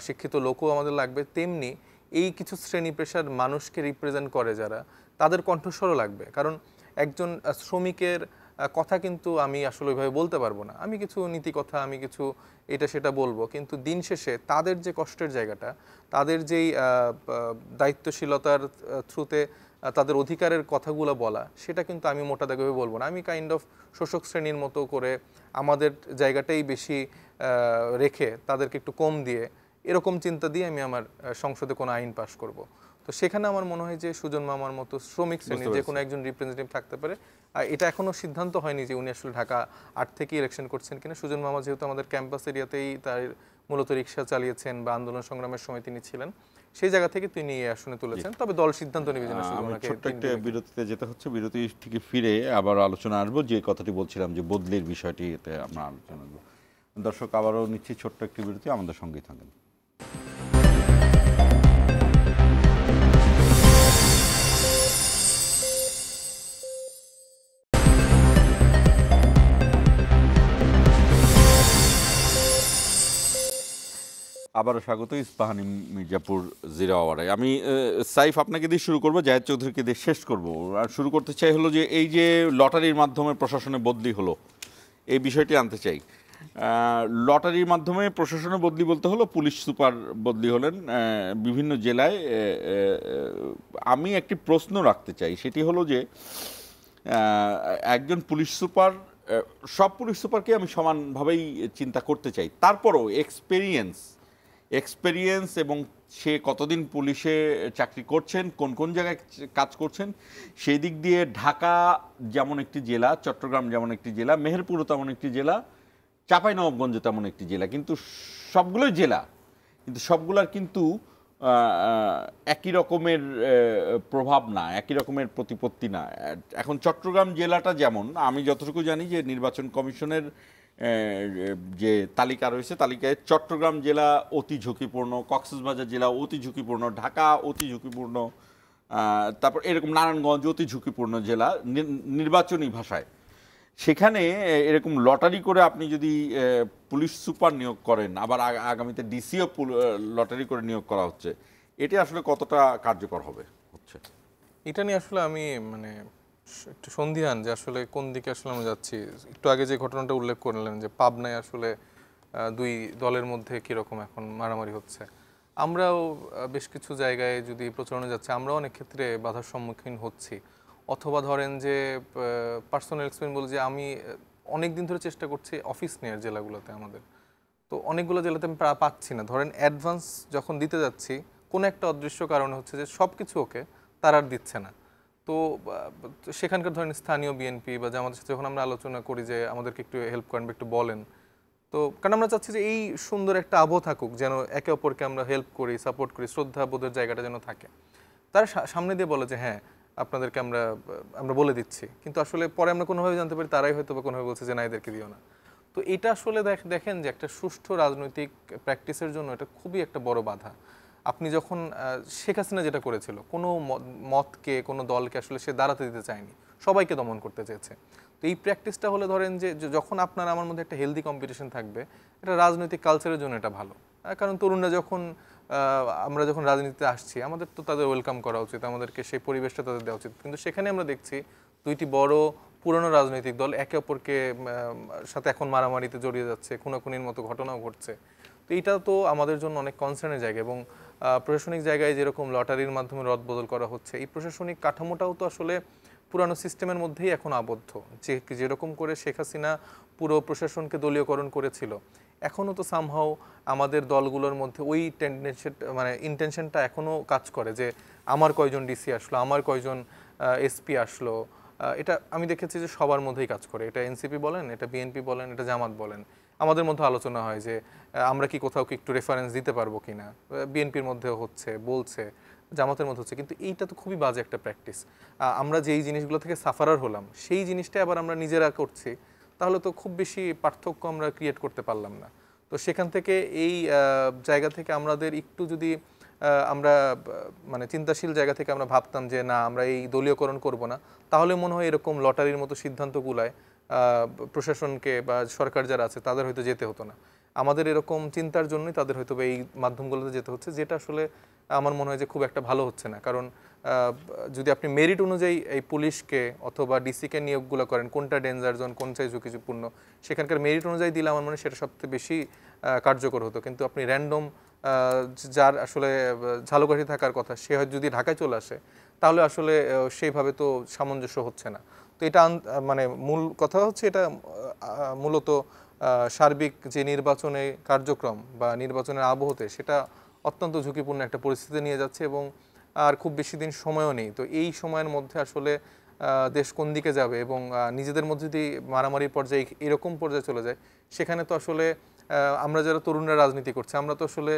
শিক্ষিত লোকও আমাদের লাগবে, তেমনি এই কিছু শ্রেণী পেশার মানুষকে রিপ্রেজেন্ট করে যারা, তাদের কণ্ঠস্বরও লাগবে। কারণ একজন শ্রমিকের কথা কিন্তু আমি আসলে ওইভাবে বলতে পারবো না, আমি কিছু নীতি কথা, আমি কিছু এটা সেটা বলবো, কিন্তু দিন শেষে তাদের যে কষ্টের জায়গাটা, তাদের যেই দায়িত্বশীলতার থ্রুতে তাদের অধিকারের কথাগুলো বলা, সেটা কিন্তু আমি মোটা দাগে বলবো না। আমি কাইন্ড অফ শোষক শ্রেণীর মতো করে আমাদের জায়গাটাই বেশি রেখে তাদেরকে একটু কম দিয়ে এরকম চিন্তা দিয়ে আমি আমার সংসদে কোনো আইন পাশ করব। তো সেখানে আমার মনে হয় যে সুজন মামার মতো শ্রমিক শ্রেণীর যে কোনো একজন রিপ্রেজেন্টেটিভ থাকতে পারে। আর এটা এখনো সিদ্ধান্ত হয়নি যে উনি আসলে ঢাকা 8 থেকে ইলেকশন করছেন কিনা। সুজন মামা যেহেতু আমাদের ক্যাম্পাস এরিয়াতেই তার মূলত রিক্সা চালিয়েছেন বা আন্দোলন সংগ্রামের সময় তিনি ছিলেন, সেই জায়গা থেকে তিনি এই আসনে তুলেছেন। তবে দল সিদ্ধান্ত নেবে যেন ছোট্ট একটা বিরতিতে যেতে হচ্ছে, বিরতি থেকে ফিরে আবার আলোচনা আসবো। যে কথাটি বলছিলাম যে বদলির বিষয়টিতে আমরা আলোচনা করব। দর্শক, আবারও নিচ্ছি ছোট্ট একটি বিরতি, আমাদের সঙ্গেই থাকেন। আবারও স্বাগত ইস্পাহানি মির্জাপুর জিরো আওয়ারে। আমি সাইফ আপনাকে দিয়ে শুরু করবো, জায়েদ চৌধুরীকে দিয়ে শেষ করব। আর শুরু করতে চাই হলো যে এই যে লটারির মাধ্যমে প্রশাসনে বদলি হলো, এই বিষয়টি আনতে চাই। লটারির মাধ্যমে প্রশাসনে বদলি বলতে হলো পুলিশ সুপার বদলি হলেন বিভিন্ন জেলায়। আমি একটি প্রশ্ন রাখতে চাই, সেটি হলো যে একজন পুলিশ সুপার, সব পুলিশ সুপারকে আমি সমানভাবেই চিন্তা করতে চাই, তারপরও এক্সপেরিয়েন্স এবং সে কতদিন পুলিশে চাকরি করছেন, কোন কোন জায়গায় কাজ করছেন, সেই দিক দিয়ে ঢাকা যেমন একটি জেলা, চট্টগ্রাম যেমন একটি জেলা, মেহেরপুরও তেমন একটি জেলা, চাঁপাইনবাবগঞ্জ তেমন একটি জেলা, কিন্তু সবগুলোই জেলা, কিন্তু সবগুলার কিন্তু একই রকমের প্রভাব না, একই রকমের প্রতিপত্তি না। এখন চট্টগ্রাম জেলাটা যেমন, আমি যতটুকু জানি যে নির্বাচন কমিশনের যে তালিকা রয়েছে, তালিকায় চট্টগ্রাম জেলা অতি ঝুঁকিপূর্ণ, কক্সবাজার জেলা অতি ঝুঁকিপূর্ণ, ঢাকা অতি ঝুঁকিপূর্ণ, তারপর এরকম নারায়ণগঞ্জ অতি ঝুঁকিপূর্ণ জেলা নির্বাচনী ভাষায়। সেখানে এরকম লটারি করে আপনি যদি পুলিশ সুপার নিয়োগ করেন, আবার আগামীতে ডিসিও লটারি করে নিয়োগ করা হচ্ছে, এটি আসলে কতটা কার্যকর হবে হচ্ছে? এটা নিয়ে আসলে আমি মানে একটু সন্দিহান যে আসলে কোন দিকে আসলে আমরা যাচ্ছি। একটু আগে যে ঘটনাটা উল্লেখ করলেন যে পাবনায় আসলে দুই দলের মধ্যে কীরকম এখন মারামারি হচ্ছে, আমরাও বেশ কিছু জায়গায় যদি প্রচারণে যাচ্ছে, আমরাও অনেক ক্ষেত্রে বাধার সম্মুখীন হচ্ছি। অথবা ধরেন যে পার্সোনাল এক্সপিরিয়েন্স বলে যে আমি অনেক দিন ধরে চেষ্টা করছি অফিস নেওয়ার জেলাগুলোতে আমাদের, তো অনেকগুলো জেলাতে আমি পাচ্ছি না। ধরেন অ্যাডভান্স যখন দিতে যাচ্ছি, কোনো একটা অদৃশ্য কারণে হচ্ছে যে সব কিছু ওকে তারা আর দিচ্ছে না। তো সেখানকার ধরেন স্থানীয় বিএনপি বা জামাতের সাথে যখন আমরা আলোচনা করি যে আমাদেরকে একটু হেল্প করেন বা একটু বলেন, তো কারণ আমরা চাচ্ছি যে এই সুন্দর একটা আবহ থাকুক, যেন একে অপরকে আমরা হেল্প করি, সাপোর্ট করি, শ্রদ্ধাবোধের জায়গাটা যেন থাকে। তারা সামনে দিয়ে বলে যে হ্যাঁ আপনাদেরকে আমরা বলে দিচ্ছি, কিন্তু আসলে পরে আমরা কোনোভাবে জানতে পারি তারাই হয়তো বা কোনোভাবে বলছে যে না এদেরকে দিও না। তো এটা আসলে দেখেন যে একটা সুষ্ঠু রাজনৈতিক প্র্যাকটিসের জন্য এটা খুবই একটা বড় বাধা। আপনি যখন শেখ হাসিনা যেটা করেছিল, কোনো মতকে কোনো দলকে আসলে সে দাঁড়াতে দিতে চায়নি, সবাইকে দমন করতে চেয়েছে। তো এই প্র্যাকটিসটা হলে ধরেন যে যখন আপনার আমার মধ্যে একটা হেলদি কম্পিটিশন থাকবে, এটা রাজনৈতিক কালচারের জন্য এটা ভালো। কারণ তরুণরা আমরা যখন রাজনীতিতে আসছি, আমাদের তো তাদের ওয়েলকাম করা উচিত, আমাদেরকে সেই পরিবেশটা তাদের দেওয়া উচিত। কিন্তু সেখানে আমরা দেখছি দুইটি বড় পুরনো রাজনৈতিক দল একে অপরকে সাথে এখন মারামারিতে জড়িয়ে যাচ্ছে, খুনাখুনির মতো ঘটনাও ঘটছে। তো এইটা তো আমাদের জন্য অনেক কনসার্নের জায়গা। এবং প্রশাসনিক জায়গায় যেরকম লটারির মাধ্যমে রদবদল করা হচ্ছে, এই প্রশাসনিক কাঠামোটাও তো আসলে পুরানো সিস্টেমের মধ্যেই এখন আবদ্ধ। যেরকম করে শেখ হাসিনা পুরো প্রশাসনকে দলীয়করণ করেছিল, এখনও তো সামহাও আমাদের দলগুলোর মধ্যে ওই ইন্টেনশনটা এখনও কাজ করে যে আমার কয়জন ডিসি আসলো, আমার কয়জন এসপি আসলো। এটা আমি দেখেছি যে সবার মধ্যেই কাজ করে। এটা এনসিপি বলেন, এটা বিএনপি বলেন, এটা জামাত বলেন, আমাদের মধ্যে আলোচনা হয় যে আমরা কি কোথাও কি একটু রেফারেন্স দিতে পারবো কিনা। বিএনপির মধ্যেও হচ্ছে, বলছে, জামাতের মধ্যে হচ্ছে। কিন্তু এইটা তো খুবই বাজে একটা প্র্যাকটিস। আমরা যেই জিনিসগুলো থেকে সাফারার হলাম, সেই জিনিসটা আবার আমরা নিজেরা করছি, তাহলে তো খুব বেশি পার্থক্য আমরা ক্রিয়েট করতে পারলাম না। তো সেখান থেকে এই জায়গা থেকে আমাদের একটু যদি আমরা চিন্তাশীল জায়গা থেকে আমরা ভাবতাম যে না আমরা এই দলীয়করণ করব না, তাহলে মনে হয় এরকম লটারির মতো সিদ্ধান্তগুলায় প্রশাসনকে বা সরকার যারা আছে তাদের হয়তো যেতে হতো না। আমাদের এরকম চিন্তার জন্যই তাদের হয়তো এই মাধ্যমগুলোতে যেতে হচ্ছে, যেটা আসলে আমার মনে হয় যে খুব একটা ভালো হচ্ছে না। কারণ যদি আপনি মেরিট অনুযায়ী এই পুলিশকে অথবা ডিসিকে নিয়োগগুলো করেন, কোনটা ডেঞ্জার জোন, কোনটা ঝুঁকিপূর্ণ, সেখানকার মেরিট অনুযায়ী দিলে আমার মনে হয় সেটা সবচেয়ে বেশি কার্যকর হতো। কিন্তু আপনি র্যান্ডম যার আসলে ঝালকাঠি থাকার কথা, সে হয়তো যদি ঢাকায় চলে আসে, তাহলে আসলে সেইভাবে তো সামঞ্জস্য হচ্ছে না। তো এটা মূল কথা হচ্ছে এটা মূলত সার্বিক যে নির্বাচনে কার্যক্রম বা নির্বাচনের আবহতে সেটা অত্যন্ত ঝুঁকিপূর্ণ একটা পরিস্থিতি নিয়ে যাচ্ছে এবং আর খুব বেশি দিন সময়ও নেই। তো এই সময়ের মধ্যে আসলে দেশ কোন দিকে যাবে এবং নিজেদের মধ্যে যদি মারামারির পর্যায়ে এরকম পর্যায়ে চলে যায়, সেখানে তো আসলে আমরা যারা তরুণরা রাজনীতি করছি আমরা তো আসলে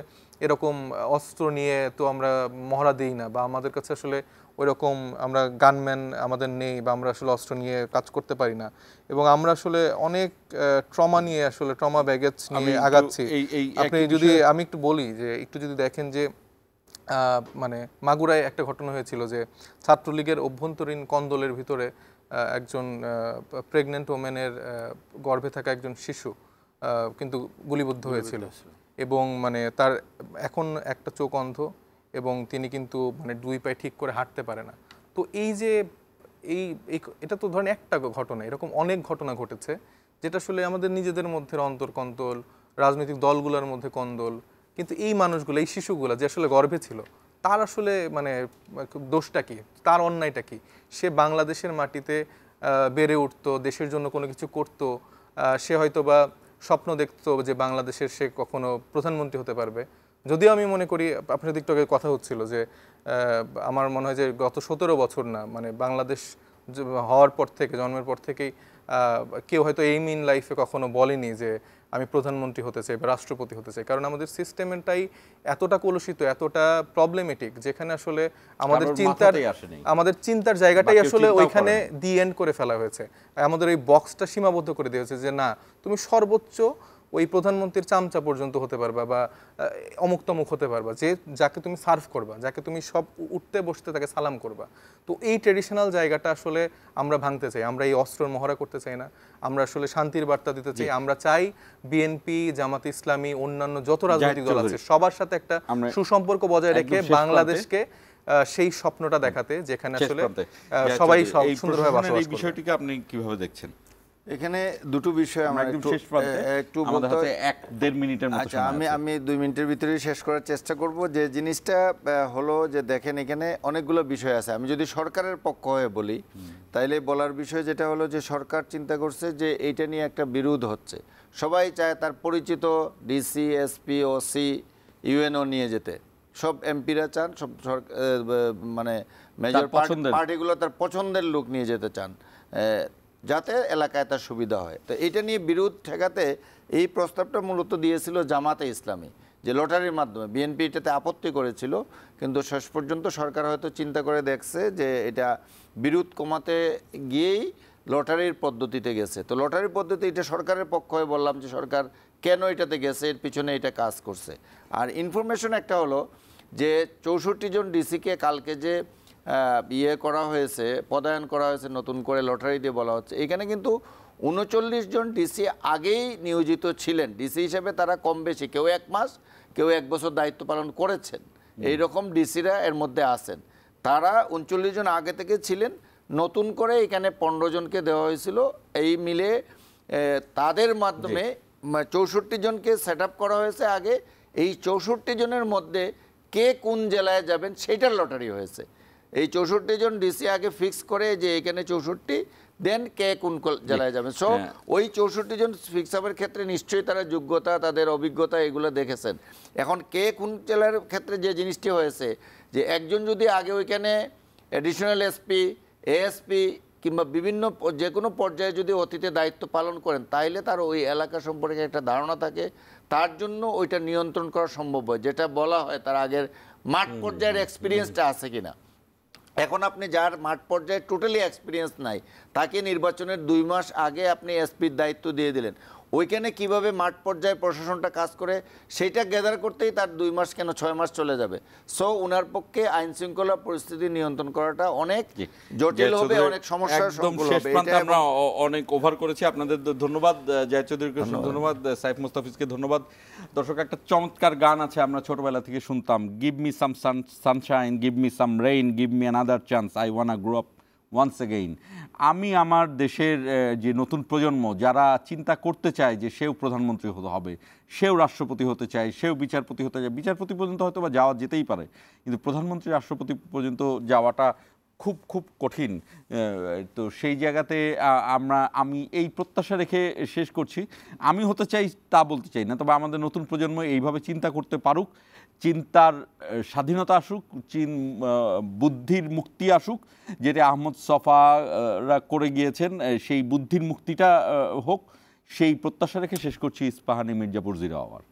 এরকম অস্ত্র নিয়ে তো আমরা মহড়া দিই না, বা আমাদের কাছে আসলে ওইরকম আমরা গানম্যান আমাদের নেই, বা আমরা আসলে অস্ত্র নিয়ে কাজ করতে পারি না এবং আমরা আসলে অনেক ট্রমা নিয়ে আসলে ট্রমা ব্যাগেজ নিয়ে আগাচ্ছি। আপনি যদি আমি একটু বলি যে একটু যদি দেখেন যে মানে মাগুরায় একটা ঘটনা হয়েছিল যে ছাত্রলীগের অভ্যন্তরীণ কন্দলের ভিতরে একজন প্রেগনেন্ট ওমেনের গর্ভে থাকা একজন শিশু কিন্তু গুলিবিদ্ধ হয়েছিল এবং মানে তার এখন একটা চোখ অন্ধ এবং তিনি কিন্তু মানে দুই পায়ে ঠিক করে হাঁটতে পারে না। তো এই যে এটা তো ধরেন একটা ঘটনা, এরকম অনেক ঘটনা ঘটেছে যেটা আসলে আমাদের নিজেদের মধ্যে অন্তর্কন্দল, রাজনৈতিক দলগুলোর মধ্যে কন্দল, কিন্তু এই মানুষগুলো, এই শিশুগুলো যে আসলে গর্ভে ছিল তার আসলে মানে দোষটা কি, তার অন্যায়টা কি? সে বাংলাদেশের মাটিতে বেড়ে উঠতো, দেশের জন্য কোনো কিছু করতো, সে হয়তো বা স্বপ্ন দেখতো যে বাংলাদেশের সে কখনো প্রধানমন্ত্রী হতে পারবে। যদিও আমি মনে করি আপনার দিকটা কথা হচ্ছিল যে আমার মনে হয় যে গত 17 বছর না মানে বাংলাদেশ হওয়ার পর থেকে, জন্মের পর থেকেই কেউ হয়তো এইম ইন লাইফে কখনো বলেনি যে আমি প্রধানমন্ত্রী হতে চাই বা রাষ্ট্রপতি হতে চাই, কারণ আমাদের সিস্টেমটাই এতটা কলুষিত, এতটা প্রবলেমেটিক, যেখানে আসলে আমাদের চিন্তার জায়গাটাই আসলে ওইখানে দি এন্ড করে ফেলা হয়েছে। আমাদের এই বক্সটা সীমাবদ্ধ করে দেওয়া হয়েছে যে না, তুমি সর্বোচ্চ ওই প্রধানমন্ত্রীর চামচা পর্যন্ত হতে পারবা বা অমুক তমুক হতে পারবা, যে যাকে তুমি সার্ভ করবা, যাকে তুমি সব উঠতে বসতে তাকে সালাম করবা। তো এই ট্রেডিশনাল জায়গাটা আসলে আমরা ভাঙতে চাই। আমরা এই অস্ত্রের মহড়া করতে চাই না, আমরা আসলে শান্তির বার্তা দিতে চাই। আমরা চাই বিএনপি, জামাত ইসলামী, অন্যান্য যত রাজনৈতিক দল আছে সবার সাথে একটা সুসম্পর্ক বজায় রেখে বাংলাদেশকে সেই স্বপ্নটা দেখাতে, যেখানে আসলে সবাই সুন্দরভাবে বসবাস করবে। এই বিষয়টিকে আপনি কিভাবে দেখছেন? এখানে দুটো বিষয় আমরা একটু বলতে 1-1.5 মিনিটের মতো। আচ্ছা, আমি 2 মিনিটের ভিতরেই শেষ করার চেষ্টা করব। যে জিনিসটা হলো যে দেখেন এখানে অনেকগুলো বিষয় আছে। আমি যদি সরকারের পক্ষ হয়ে বলি তাইলে বলার বিষয় যেটা হলো যে সরকার চিন্তা করছে যে এইটা নিয়ে একটা বিরোধ হচ্ছে, সবাই চায় তার পরিচিত ডিসি, এসপি, ওসি, ইউএনও নিয়ে যেতে, সব এমপিরা চান, সব মানে মেজর পার্টিগুলো তার পছন্দের লোক নিয়ে যেতে চান যাতে এলাকায় তার সুবিধা হয়। তো এইটা নিয়ে বিরোধ ঠেকাতে এই প্রস্তাবটা মূলত দিয়েছিল জামাতে ইসলামী, যে লটারির মাধ্যমে। বিএনপি এটাতে আপত্তি করেছিল, কিন্তু শেষ পর্যন্ত সরকার হয়তো চিন্তা করে দেখছে যে এটা বিরোধ কমাতে গিয়েই লটারির পদ্ধতিতে গেছে। তো লটারির পদ্ধতি এটা সরকারের পক্ষ হয়ে বললাম যে সরকার কেন এটাতে গেছে, এর পিছনে এটা কাজ করছে। আর ইনফরমেশন একটা হলো যে 64 জন ডিসিকে কালকে যে করা হয়েছে, পদায়ন করা হয়েছে নতুন করে লটারি দিয়ে বলা হচ্ছে, এখানে কিন্তু 39 জন ডিসি আগেই নিয়োজিত ছিলেন ডিসি হিসেবে। তারা কম বেশি কেউ 1 মাস, কেউ 1 বছর দায়িত্ব পালন করেছেন, এইরকম ডিসিরা এর মধ্যে আছেন। তারা 39 জন আগে থেকে ছিলেন, নতুন করে এখানে 15 জনকে দেওয়া হয়েছিল। এই মিলে তাদের মাধ্যমে 64 জনকে সেট আপ করা হয়েছে আগে। এই 64 জনের মধ্যে কে কোন জেলায় যাবেন সেটার লটারি হয়েছে। এই 64 জন ডিসি আগে ফিক্স করে যে এখানে 64, দেন কে কোন জেলায় যাবেন। সো ওই 64 জন ফিক্স আপের ক্ষেত্রে নিশ্চয়ই তারা যোগ্যতা, তাদের অভিজ্ঞতা এগুলো দেখেছেন। এখন কে কোন জেলার ক্ষেত্রে যে জিনিসটি হয়েছে যে একজন যদি আগে ওইখানে অ্যাডিশনাল এসপি, এএসপি কিংবা বিভিন্ন যে কোনো পর্যায়ে যদি অতীতে দায়িত্ব পালন করেন, তাইলে তার ওই এলাকা সম্পর্কে একটা ধারণা থাকে, তার জন্য ওইটা নিয়ন্ত্রণ করা সম্ভব হয়। যেটা বলা হয় তার আগের মাঠ পর্যায়ের এক্সপিরিয়েন্সটা আছে কিনা। এখন আপনি যার মাঠ পর্যায়ে টোটালি এক্সপিরিয়েন্স নাই, তাকে নির্বাচনের 2 মাস আগে আপনি এসপির দায়িত্ব দিয়ে দিলেন, ওইখানে কিভাবে মাঠ পর্যায়ে প্রশাসনটা কাজ করে সেইটা গ্যাদার করতেই তার 2 মাস কেন 6 মাস চলে যাবে। সো ওনার পক্ষে আইন শৃঙ্খলা পরিস্থিতি নিয়ন্ত্রণ করাটা অনেক জটিল হবে, অনেক সমস্যার সম্মুখীন হবে। আমরা অনেক ওভার করেছি। আপনাদের ধন্যবাদ, জায়েদ চৌধুরীকে ধন্যবাদ, সাইফ মুস্তাফিজকে ধন্যবাদ। দর্শক, একটা চমৎকার গান আছে আমরা ছোটবেলা থেকে শুনতাম, give me some sunshine, give me some rain, give me another chance, I wanna grow up once again. আমি আমার দেশের যে নতুন প্রজন্ম যারা চিন্তা করতে চায় যে সেও প্রধানমন্ত্রী হবে, সেও রাষ্ট্রপতি হতে চায়, সেও বিচারপতি হতে চায়, বিচারপতি পর্যন্ত হয়তো বা যাওয়া যেতেই পারে, কিন্তু প্রধানমন্ত্রী রাষ্ট্রপতি পর্যন্ত যাওয়াটা খুব খুব কঠিন। তো সেই জায়গাতে আমি এই প্রত্যাশা রেখে শেষ করছি। আমি হতে চাই তা বলতে চাই না, তবে আমাদের নতুন প্রজন্ম এইভাবে চিন্তা করতে পারুক, চিন্তার স্বাধীনতা আসুক, বুদ্ধির মুক্তি আসুক, যেটা আহমদ ছফারা করে গিয়েছেন, সেই বুদ্ধির মুক্তিটা হোক, সেই প্রত্যাশা রেখে শেষ করছি। Ispahani Mirzapur zero hour.